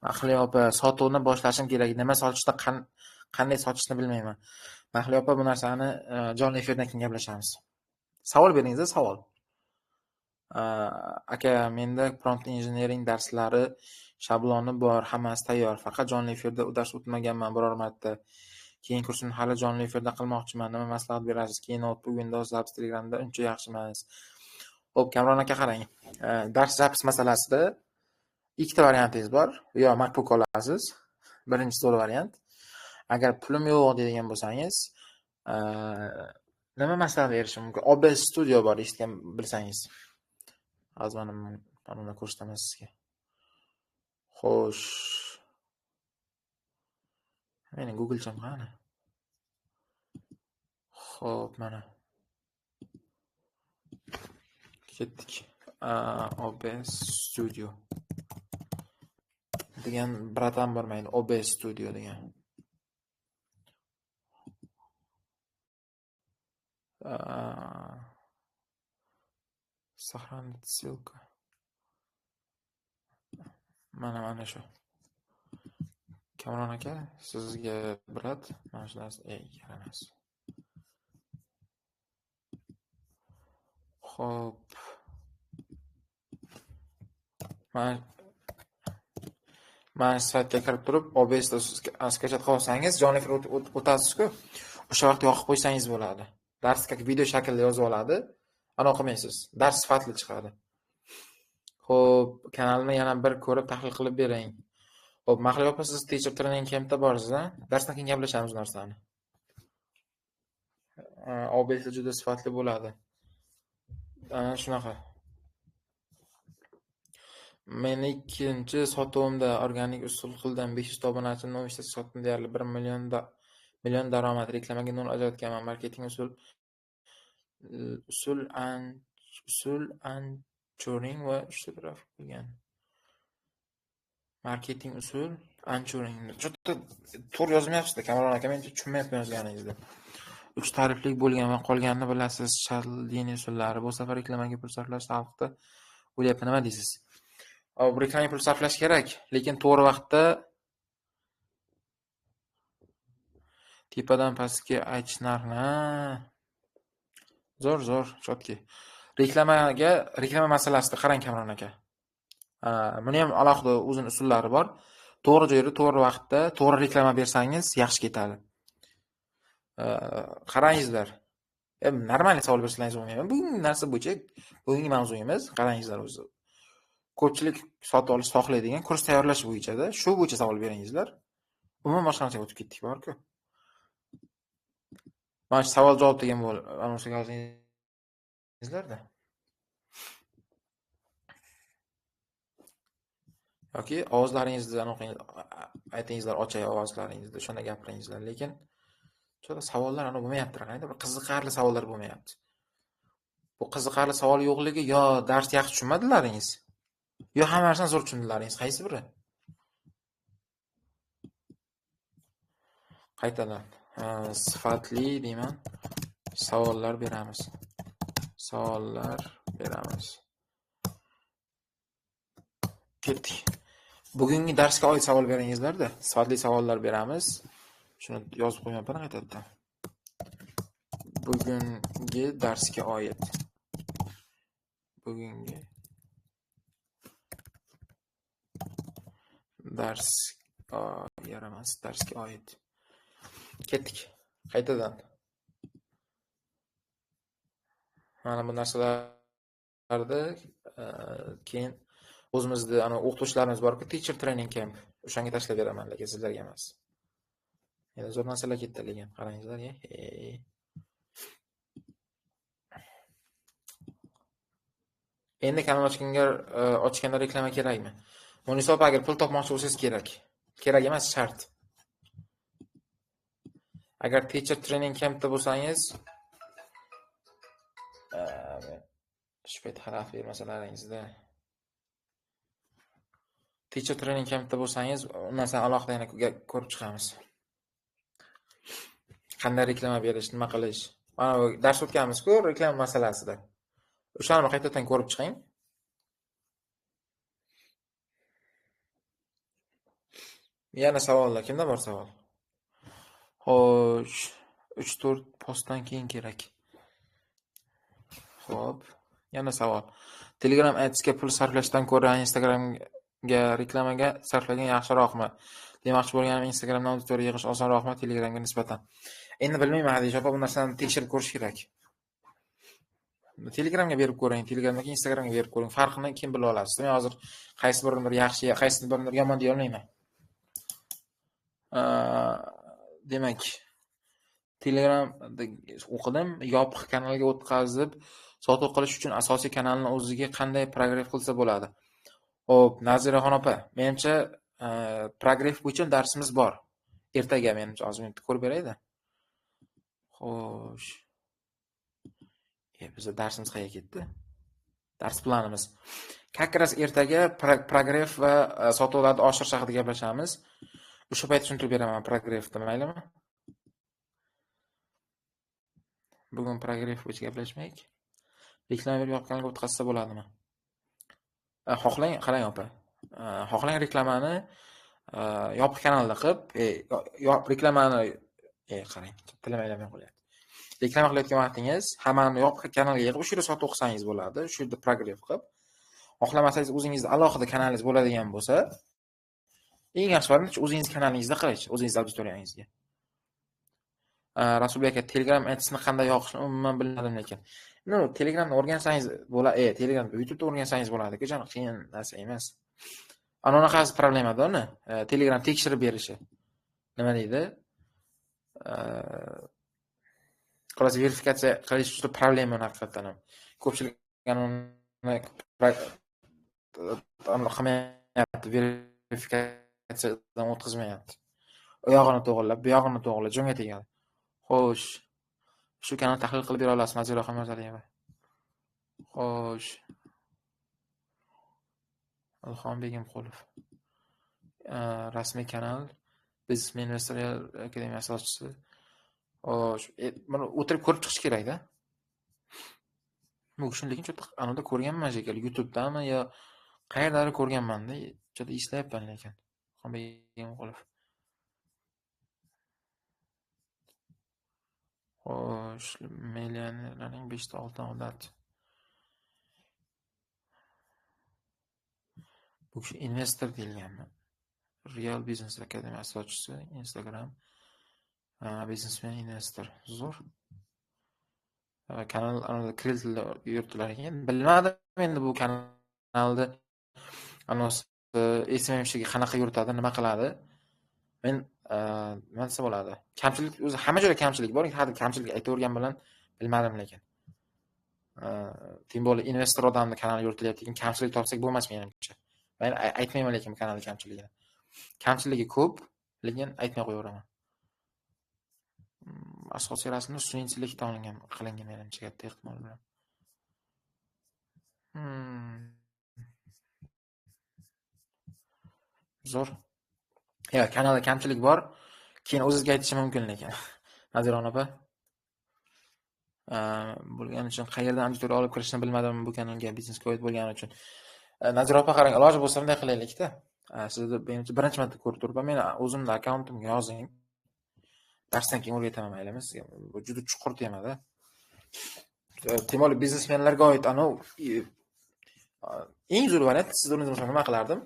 Mahliyo opa, sotuvni boshlashim kerak. Nima sotishni, qanday sotishni bilmayman. Mahliyo opa, bu narsani Jon efirdan keyin gaplashamiz. Savol beringizlar, savol. Aka, menda prompt engineering darslari shabloni bor, hammasi tayyor. Faqat Jon efirda u dars o'tmaganman biror marta. Keyin kursini hali Jon efirda qilmoqchiman. Nima maslahat berasiz? Keynote, Windows Labs Telegramda uncha yaxshi emas. Xo'p, Kamron aka qarang. Dars zapis masalasida ikkita variantingiz bor. Yo MacBook olasiz. Birinchi zo'r variant. Agar pulim yo'q deydigan bo'lsangiz, nima maslahat berishim mumkin? OBS Studio bor, eshitgan bilsangiz. Hozir mana ko'rsataman sizga. Xo'sh. Meni Google cham qani? Xo'p, mana. Ketdik. OBS Studio degan bratan bor mayli, OBS Studio degan. Сохранить ссылка. Mana shu. Kamron aka, sizga brat, mana shu narsa yaramas. Xo'p. Mana shu saytga kirib turib, OBSda skachat qilib olsangiz, jonli efir o'tasiz-ku. O'sha vaqt yoqib qo'ysangiz bo'ladi. Darsga video shaklda yozib oladi. Ana o'qimaysiz. Dars sifatli chiqadi. Xo'p, kanalni yana bir ko'rib tahlil qilib bering. Xo'p, Mahliyo opa, siz Teacher Training Campda borsiz-a? Darsdan keyin gaplashamiz bu narsani. OBS juda sifatli bo'ladi. Shunaqa. Men ikkinchi sotuvimda organik usul qildim. 500 ta obunachini no'ishda sotdim, deyarli 1 million daromad. Reklamaga nol ajratganman. Marketing usul anchoring va ishtirok qilgan. Marketing usul anchoring. Juda to'g'ri yozmayapsiz-da, Kamron aka, men tushunmayapman yozganingizni. 3 tariflik bo'lgan va qolganini bilasiz. Chaldini usullari. Bu safar reklamaga pul sarflash xalqda o'ylayapti, nima deysiz? Bu reklamaga pul sarflash kerak, lekin to'g'ri vaqtda tepadan pastga aytish narxni. Zo'r, chotki. Reklama masalasida qarang Kamron aka. Buni ham alohida o'zini usullari bor. To'g'ri joyda, to'g'ri vaqtda, to'g'ri reklama bersangiz yaxshi ketadi. Qarangizlar. Normal savol bersalaringiz bo'lmaydi. Bugungi narsa bo'yicha, bugungi mavzuyimiz, qarangizlar o'zi. Ko'pchilik sotib olish xohlaydigan kurs tayyorlash bo'yicha-da, shu bo'yicha savol beringizlar. Umuman boshqa narsaga o'tib ketdik, borku. Mana savol javob degan anonsiga yozingizlar-da. Yoki ovozlaringizdan o'qing, aytingizlar, ochay ovozlaringizni, shunda gapiringizlar, lekin juda savollar bo'lmayapti, qanday bir qiziqarli savollar bo'lmayapti. Bu qiziqarli savol yo'qligi yo dars yaxshi tushunmadilaringiz, yo hamma narsani zo'r tushundilaringiz, qaysi biri? Qaytadan sifatli deyman. Savollar beramiz. Ketdik. Bugungi darsga oid savol beringizlar-da. Sifatli savollar beramiz. Shuni yozib qo'ymayapman qaytadan. Bugungi darsga oid. Bugungi darsga oid. Ketdik. Qaytadan. Mana bu narsalarda keyin o'zimizda o'qituvchilarimiz bor-ku, Teacher Training Camp. O'shanga tashlab beraman, lekin sizlarga emas. Yana zo'r narsalar ketdi, lekin qarangizlar. Endi kanal ochganda reklama kerakmi? Munisa opa, agar pul topmoqchi bo'lsangiz kerak. Kerak emas, shart. Agar Teacher Training Campda bo'lsangiz, shu payt xalaqit bermasalaringizda. Teacher Training Campda bo'lsangiz, undan so'ng alohida yana ko'rib chiqamiz. Qanday reklama berish, nima qilish. Mana bu dars o'tganmiz-ku reklama masalasida. O'shani qaytadan ko'rib chiqing. Yana savollar, kimda bor savol? Xo'sh, 3-4 postdan keyin kerak. Xo'p, yana savol. Telegram Ads'ga pul sarflashdan ko'ra Instagramga reklamaga sarflagan yaxshiroqmi? Demoqchi bo'lganim, Instagramdan auditoriya yig'ish osonroqmi Telegramga nisbatan? Endi bilmayman, Hadish opa, bu narsani tekshirib ko'rish kerak. Telegramga berib ko'ring, Telegramdan keyin Instagramga berib ko'ring. Farqini kim bila olasiz? Men hozir qaysi birini yaxshi, qaysi birini yomon deya olmayman. Demak, Telegramda o'qidim, yopiq kanalga o'tkazib sotuv qilish uchun asosiy kanalni o'ziga qanday progress qilsa bo'ladi? Xo'p, Naziraxon opa, menimcha progress bo'yicha darsimiz bor. Ertaga menimcha hozir ko'rib beraydi. Xo'sh. Bizda darsimiz qayerga ketdi? Dars planimiz. Kakras ertaga progress va sotuvlarni oshirish haqida gaplashamiz. O'sha payt tushuntirib beraman progressni, maylimi? Bugun progress bo'yicha gaplashmaylik. Reklama berib yoqqanlarga o'tkazsa bo'ladimi? Xohlang, qarang opa. Xohlang reklamani yopiq kanalda qilib, reklamani qarang, tilim aylanmay qolyapti. Reklama qilayotgan vaqtingiz hammani yopiq kanalga yig'ib, o'sha yerda sotib o'qisangiz bo'ladi. Shu yerda progress qilib, xohlamasangiz o'zingizda alohida kanalingiz bo'ladigan bo'lsa, eng yaxshi variant o'zingiz kanalingizda qilish, o'zingiz auditoriyangizga. Rasulbek aka, Telegram Ads'ni qanday yoqishni umuman bilmadim lekin. Telegramni o'rgansangiz bo'ladi, Telegram, YouTube'da o'rgansangiz bo'ladi-ku, janob, qiyin narsa emas. Anaqasi problemada uni Telegram tekshirib berishi. Nima deydi? Qo'lasi verifikatsiya qilish juda problema haqiqatan ham. Ko'pchilik qilmayapti, verifikatsiyadan o'tkazmayapti. U yog'ini to'g'rilab, bu yog'ini to'g'rilab, jonga tegadi. Xo'sh. Shu kanalni tahlil qilib bera olasiz, Naziroxon Mirzaliyeva. Xo'sh. Ilhom Begimqulov. Rasmiy kanal Businessman Investor Akademiya asoschisi. Xo'sh, mana o'tirib ko'rib chiqish kerak-da. Bu kishini lekin cho'ta anada ko'rganman shekilli, YouTube'dami yo qayerdadir ko'rganman-da, cho'ta eslayapman lekin. Ilhom Begimqulov. Xo'sh, millionerlarning 5 ta oltin odati. Bu kishi investor deyilganmi? Real Business Academy asoschisi, Instagram, Businessman Investor. Zo'r. Kanal anada kreditlar yuritilar ekan. Bilmadim endi bu kanalda SMM'ga qanaqa yuritadi, nima qiladi. Men nima desa bo'ladi? Kamchilik, o'zi hamma joyda kamchilik bor. Hali kamchilik aytavergan bilan bilmadim lekin. Tim bo'li investor odamning kanali yuritilyapti, lekin kamchilik topsak bo'lmas menimcha. Men aytmayman lekin kanal kamchiligini. Kamchiligi ko'p, lekin aytmay qo'yaveraman. Asosiy rasmda suyanchilikda qilingan menimcha katta ehtimol bilan. Zo'r. Kanalda kamchilik bor. Keyin o'zingizga aytishim mumkin lekin. Naziron opa. Bo'lgani uchun qayerdan auditoriya olib kirishni bilmadim bu kanalga, biznes ko'yib bo'lgani uchun. Nazira opa, qarang, iloji bo'lsa bunday qilaylik-da. Sizni birinchi marta ko'rib turibman. Men o'zimni akkauntimga yozing. Darsdan keyin o'rgataman, maylimi sizga. Bu juda chuqur temada. Temoli biznesmenlarga oid eng zo'r variant, siz o'rningizda nima qilardim?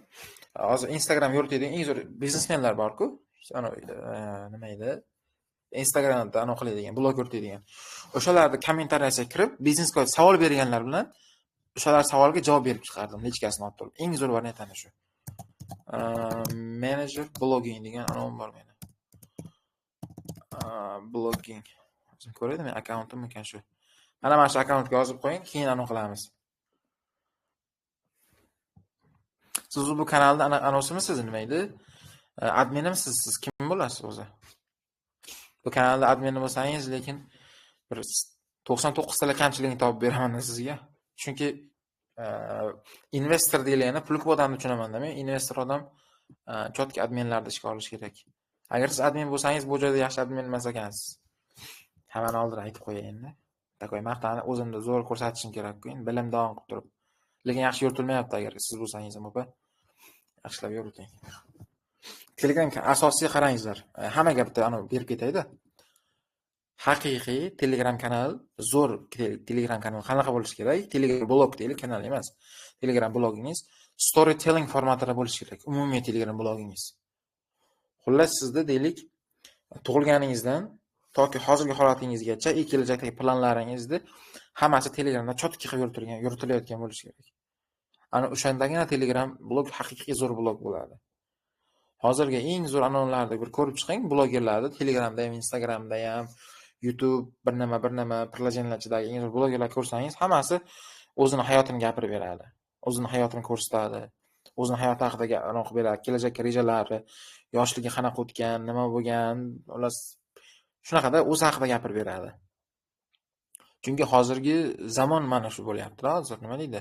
Hozir Instagram yuritadigan eng zo'r biznesmenlar bor-ku. Nima edi? Instagramda qiladigan, blog yuritadigan. O'shalarni kommentariyasiga kirib, biznesga oid savol berganlar bilan o'shalar savoliga javob berib chiqardim, nechkasini olib turib. Eng zo'r variant ana shu. Manager blogging degan anom bor menda. Blogging. O'zim ko'raydim, men akkauntim ekan shu. Mana shu akkauntga yozib qo'ying, keyin anom qilamiz. Siz bu kanalda anosimiz nima edi? Adminimsiz, siz kim bo'lasiz o'zi? Bu kanalda admin bo'lsangiz, lekin bir 99 tala kamchilikni topib beraman sizga. Chunki investor deyilganda pul ko'p odamni tushunaman-da men. Investor odam cho'tka adminlarda ishga olish kerak. Agar siz admin bo'lsangiz, bu joyda yaxshi admin emas ekansiz. Hammani oldida aytib qo'yaymi? Takoy maqtani o'zimda zo'r ko'rsatishim kerak-ku, endi bilim davom qilib turib. Lekin yaxshi yuritilmayapti agar siz bo'lsangiz ham opa. Yaxshilab yuriting. Telegram asosiy qarangizlar. Hammaga bitta berib ketaydi. Haqiqiy Telegram kanal, zo'r Telegram kanal qanaqa bo'lishi kerak? Telegram blog deylik, kanal emas. Telegram blogingiz storytelling formatida bo'lishi kerak. Umumiy Telegram blogingiz. Xullas, sizda deylik, tug'ilganingizdan toki hozirgi holatingizgacha, kelajakdagi planlaringizni hammasi Telegramda cho'tka qilib yuritilayotgan bo'lishi kerak. Ana o'shandagina Telegram blog haqiqiy zo'r blog bo'ladi. Hozirgi eng zo'r anonlarni bir ko'rib chiqing, blogerlarni Telegramda ham, Instagramda ham, YouTube bir nima prilojenlarchidagi eng zo'r blogerlar ko'rsangiz, hammasi o'zini hayotini gapirib beradi. O'zini hayotini ko'rsatadi. O'zini hayoti haqida aniq beradi, kelajakka rejalari, yoshligi qanaqa o'tgan, nima bo'lgan, xullas shunaqada o'zi haqida gapirib beradi. Chunki hozirgi zamon mana shu bo'lyapti. Hozir nima deydi?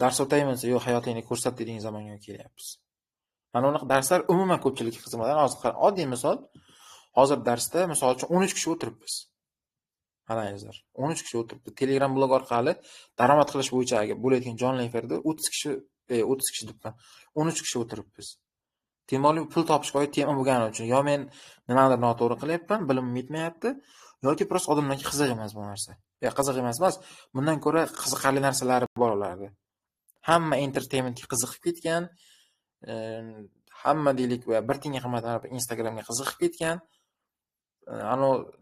Dars o'taymiz, yo'q hayotingni ko'rsat degan zamonga kelyapmiz. Mana unaqa darslar umuman ko'pchilikka qiziqmaydi. Hozir oddiy misol, hozir darsda misol uchun 13 kishi o'tiribmiz. qarangizlar. 13 kishi o'tiribdi. Telegram blog orqali daromad qilish bo'yicha bo'layotgan jonli efirda 30 kishi debman. 13 kishi o'tiribmiz. Temali pul topishga oid tema bo'lgani uchun yo men nimadir noto'g'ri qilyapman, bilimim yetmayapti, yoki prosta odamlarga qiziq emas bu narsa. Qiziq emas. Bundan ko'ra qiziqarli narsalari bor ularda. Hamma entertainmentga qiziqib ketgan, hamma deylik va bir tiyinga qimmatlanib Instagramga qiziqib ketgan.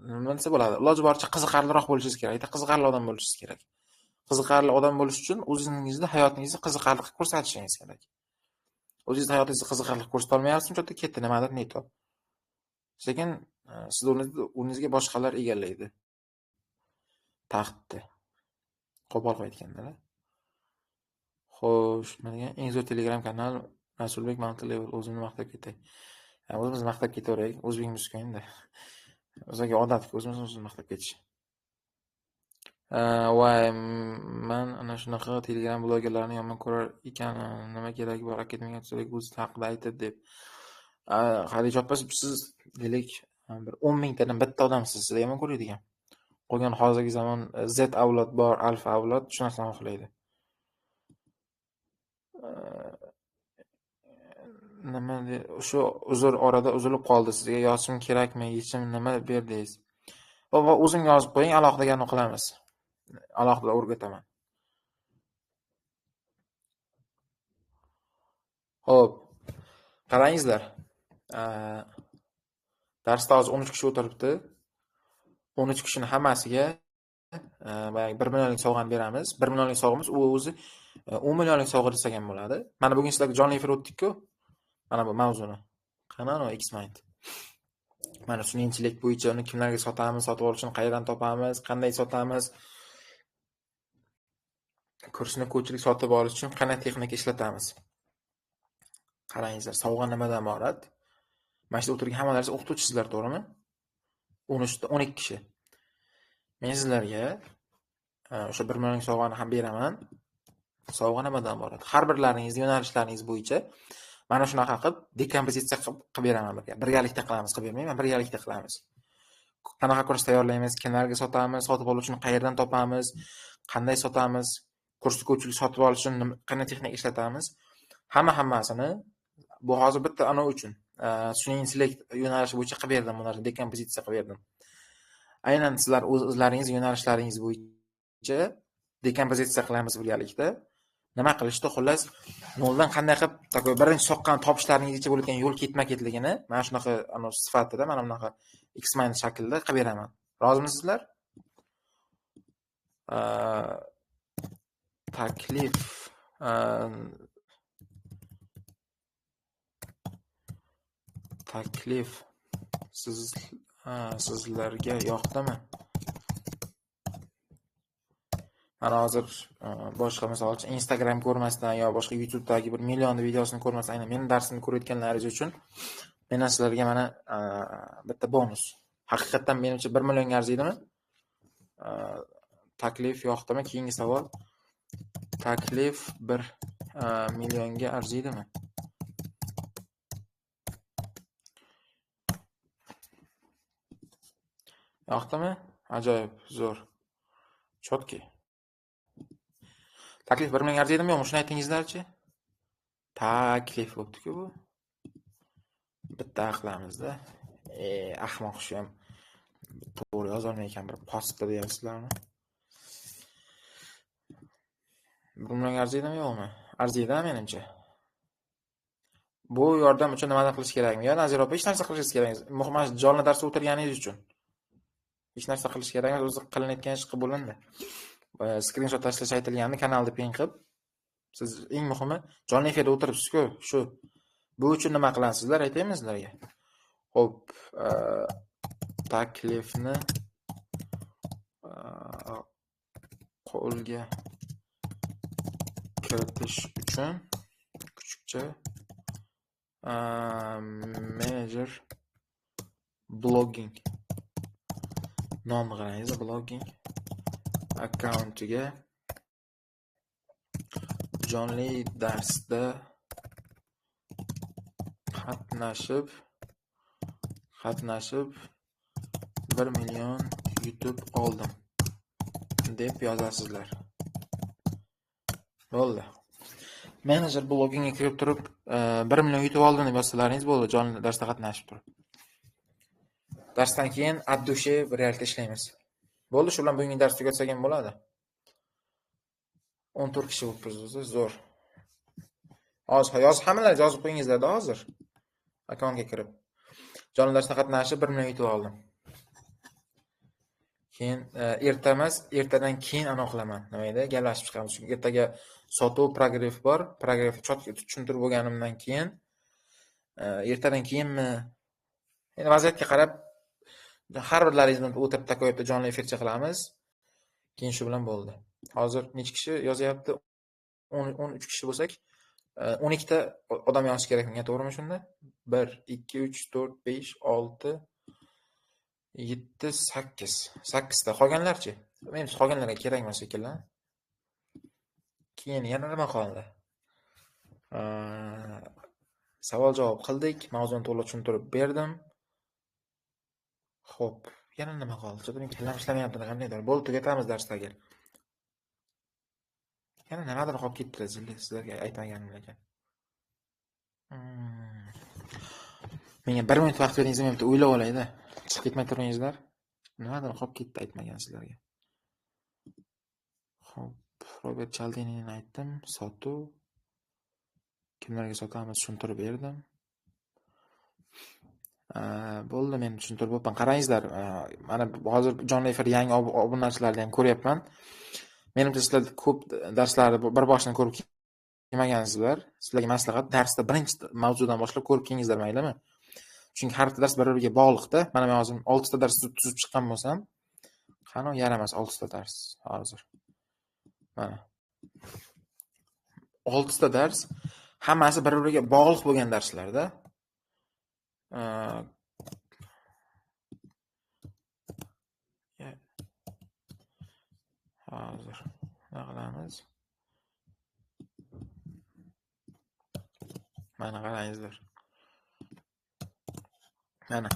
Nima desa bo'ladi? Iloji boricha qiziqarliroq bo'lishingiz kerak. Qiziqarli odam bo'lishingiz kerak. Qiziqarli odam bo'lish uchun o'zingizda hayotingizni qiziqarli qilib ko'rsatishingiz kerak. O'zingiz hayotingizni qiziqarli qilib ko'rsata olmayapsizmi, cho'tta ketdi nimadir neto. Lekin siz o'rningizga boshqalar egallaydi. Taxtni. Qo'pol aytganda. Xo'sh, menga eng zo'r Telegram kanal Rasulbek Mantilev, o'zimni maqtab ketay. O'zimizni maqtab ketaveraylik, o'zbekmiz-ku endi. O'ziga odatki o'zimizni maqtab ketish. Voy, men ana shunaqa Telegram blogerlarni yomon ko'rar ekanman. Nima keragi bor akademik so'zlik o'zi haqida aytib deb. Xadija opa, siz deylik bir 10 mingtadan bitta odamsiz, siz yomon ko'radigan. Qolgan hozirgi zamon Z avlod bor, alfa avlod shu narsani xohlaydi. Nima shu uzr orada uzilib qoldi. Sizga yozishim kerakmi? Yechim nima berdingiz? Va o'zim yozib qo'ying, alohida gapni qilamiz. Alohida o'rgataman. Xo'p. Qarangizlar. Darsda hozir 13 kishi o'tiribdi. 13 kishining hammasiga 1 millionlik sovg'ani beramiz. 1 millionlik sovg'amiz u o'zi 10 millionlik sovg'a desak ham bo'ladi. Mana bugun sizlarga jonli efir o'tdik-ku. Mana bu mavzuni. Qanaqa X-Mind. Mana sun'iy bo'yicha uni kimlarga sotamiz, sotib olishni qayerdan topamiz, qanday sotamiz? Kursni ko'chlik sotib olish uchun qanday texnika ishlatamiz? Qarangizlar, sovg'a nimadan iborat? Mana shu o'tirgan hammalari o'qituvchisizlar, to'g'rimi? 12 kishi. Men sizlarga o'sha 1 millionlik sovg'ani ham beraman. Sovg'a nimadan iborat? Har birlaringizni yo'nalishlaringiz bo'yicha mana shunaqa qilib dekompozitsiya qilib beraman birga. Birgalikda qilamiz, qilib bermayman, birgalikda qilamiz. Qanaqa kurs tayyorlaymiz, kimlarga sotamiz, sotib olish uchun qayerdan topamiz, qanday sotamiz, kursni ko'chlik sotib olish uchun qanday texnika ishlatamiz? Hammasini bu hozir bitta ana uchun sun'iy intellekt yo'nalishi bo'yicha qilib berdim, bularni dekompozitsiya qilib berdim. Aynan sizlar o'zlaringiz yo'nalishlaringiz bo'yicha dekompozitsiya qilamiz birgalikda. Nima qilishdi, xullas, noldan qanday qilib takoy birinchi soqqani topishlaringizgacha bo'lgan yo'l ketma-ketligini mana shunaqa sifatida, mana bunaqa X-Mind shaklda qilib beraman. Rozimisizlar? Taklif sizlarga yoqdimi? Mana hozir boshqa misol uchun Instagram ko'rmasdan yo boshqa YouTube'dagi bir million videosini ko'rmasdan, aynan mening darsimni ko'rayotganlaringiz uchun men sizlarga mana bitta bonus. Haqiqatan menimcha 1 millionga arziydimi? Taklif yoqdimi? Keyingi savol. Taklif 1 millionga arziydimi? Yoqdimi? Ajoyib, zo'r. Chotki. Taklif 1 million arziydimi yo'qmi? Shuni aytingizlarchi. Taklif bo'pti-ku bu. Bitta aqlamizda. Ahmoq shu ham to'g'ri yozolmay ekan, bir postda deyapsizlarmi? 1 million arziydimi yo'qmi? Arziydi menimcha. Bu yordam uchun nima qilish kerakmi? Yo Nazira opa, hech narsa qilishingiz kerak emas. Muhim jonli darsda o'tirganingiz uchun. Hech narsa qilish kerak emas, o'zi qilinayotgan ish qilib bo'lindi. Screenshot tashlash aytilganini kanalda ping qilib, siz eng muhimi jonli efirda o'tiribsiz-ku, shu. Bu uchun nima qilasizlar, aytaymi sizlarga? Xo'p, taklifni qo'lga kiritish uchun kuchukcha manager blogging nomni qarangiz, blogging akkauntiga jonli darsda qatnashib 1 million yutib oldim deb yozasizlar. Bo'ldi. Menejer blogiga kirib turib, 1 million yutib oldim deb yozsalaringiz bo'ldi, jonli darsda qatnashib turib. Darsdan keyin от души bir yerda ishlaymiz. Bo'ldi, shu bilan bugungi dars tugatsak ham bo'ladi. 14 kishi bo'libmiz, zo'r. Hozir hammalaringiz yozib qo'yingizlar-da hozir. Akkauntga kirib. Jonli darsda qatnashib 1 million yutib oldim. Keyin ertadan keyin aniq qilaman. Nima edi? Gaplashib chiqamiz. Chunki ertaga sotuv prograf bor. Prografni chotga tushuntirib bo'lganimdan keyin ertadan keyinmi? Endi vaziyatga qarab har birlaringizni o'tirib takoyibda jonli efircha qilamiz. Keyin shu bilan bo'ldi. Hozir necha kishi yozyapti? 13 kishi bo'lsak, 12 ta odam yozish kerak menga, to'g'rimi shunda? 1 2 3 4 5 6 7 8 8 ta. Qolganlarchi? Men qolganlarga kerak emas shekilli. Keyin yana nima qoldi? Savol javob qildik, mavzuni to'liq tushuntirib berdim. Xo'p, yana nima qoldi? Chunki men tillam ishlamayapti qandaydir. Bo'ldi, tugatamiz darsni agar. Yana nimadir qolib ketdi, sizlarga aytmaganim ekan. Menga 1 minut vaqt beringiz, men bitta o'ylab olayda. Chiqib ketmay turmangizlar. Nimadir qolib ketdi aytmagan sizlarga. Xo'p, Robert Chaldini'ni aytdim, sotuv. Kimlarga sotamiz tushuntirib berdim. Bo'ldi, men tushuntirib bo'pman. Qarangizlar, mana hozir jonli efir yangi obunachilarni ham ko'ryapman. Menimcha sizlar ko'p darslarni bir boshdan ko'rib kelmagansizlar. Sizlarga maslahat, darsda birinchi mavzudan boshlab ko'rib kelingizlar, maylimi? Chunki har bitta dars bir-biriga bog'liqda. Mana men hozir 6 ta dars tuzib chiqqan bo'lsam, qani yaramas 6 ta dars hozir. Mana 6 ta dars hammasi bir-biriga bog'liq bo'lgan darslarda. Hozir nima qilamiz? Mana qarangizlar. Mana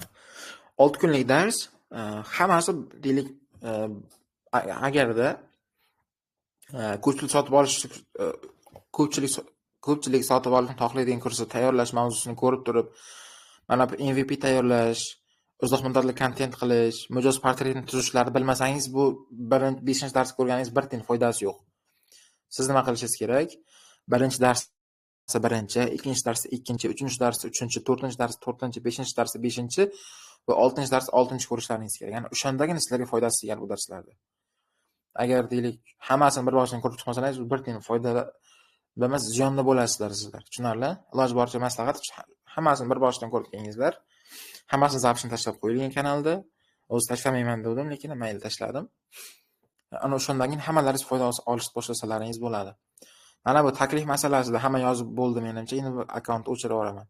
6 kunlik dars, hammasi deylik, agarda ko'pchilik sotib olish ko'pchilik sotib olishni xohlaydigan kursi tayyorlash mavzusini ko'rib turib, mana MVP tayyorlash, uzoq muddatli kontent qilish, mijoz portretini tuzishlarni bilmasangiz, bu 5-chi darsni ko'rganingiz bir tiyin foydasi yo'q. Siz nima qilishingiz kerak? Birinchi dars birinchi, ikkinchi dars ikkinchi, uchinchi dars uchinchi, to'rtinchi dars to'rtinchi, beshinchi dars beshinchi va oltinchi dars oltinchi ko'rishlaringiz kerak. Ya'ni o'shandagina sizlarga foydasi tegar bu darslarda. Agar deylik, hammasini bir boshdan ko'rib chiqmasangiz, bir tiyin foyda emas, ziyonda bo'lasizlar sizlar. Tushunarli? Iloji boricha maslahat, hammasini bir boshdan ko'rib kelingizlar. Hammasini zapishni tashlab qo'yilgan kanalda. O'zi tashlamayman dedim, lekin mayli tashladim. Ana o'shandagina hammalaringiz foyda olishni boshlasalaringiz bo'ladi. Mana bu taklif masalasida hamma yozib bo'ldi menimcha. Endi bu akkauntni o'chirib yuboraman.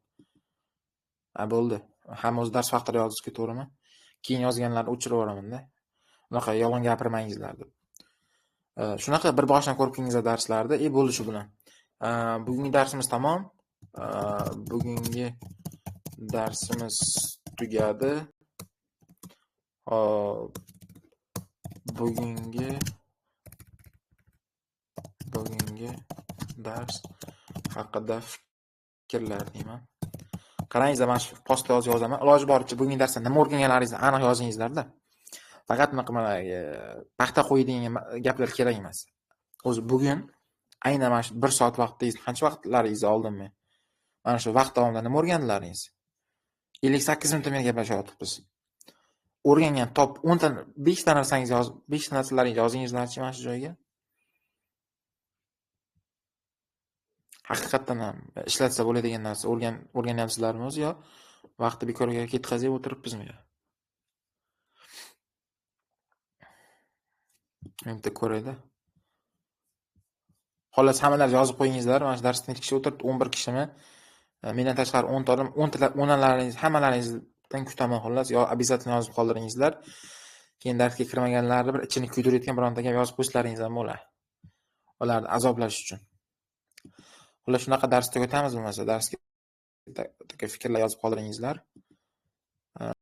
Bo'ldi. Hamma o'z dars vaqtida yozishga to'g'rimi? Keyin yozganlarni o'chirib yuboraman-da. Unaqa yolg'on gapirmangizlar deb. Shunaqa bir boshdan ko'rib kelingizlar darslarda. Bo'ldi shu bilan. Bugungi darsimiz tamom. Bugungi darsimiz tugadi. Bugungi dars haqida fikrlar deyman. Qarangizlar, mana shu postda yozaman. Iloji boricha bugungi darsda nima o'rganganlaringizni aniq yozingizlar-da. Faqat nima paxta qo'yadigan gaplar kerak emas. O'zi bugun aynan mana shu 1 soat vaqtingiz, qancha vaqtlaringizni oldim men? Mana shu vaqt davomida nima o'rgandilaringiz? 58 minutda men gaplashyapmiz. O'rgangan top 10 ta 5 ta narsangiz yozib, 5 ta narsalaringizni yozingizlarchi mana shu joyga. Haqiqatan ham ishlatsa bo'ladigan narsa o'rganyapsizlarmi o'zi yo vaqtni bekorga ketkazib o'tiribmizmi yo? Endi ko'rayda. Xullas, hammalaringiz yozib qo'yingizlar. Mana shu darsda necha kishi o'tiribdi? 11 kishimi? Mendan tashqari 10 ta odam, 10 hammalaringizdan kutaman xullas. Yo обязательно yozib qoldiringizlar. Keyin darsga kirmaganlarni bir ichini kuydirayotgan bironta gap yozib qo'yishlaringiz ham bo'ladi. Ularni azoblash uchun. Xullas, shunaqa dars tugatamiz bo'lmasa, darsga fikrlar yozib qoldiringizlar.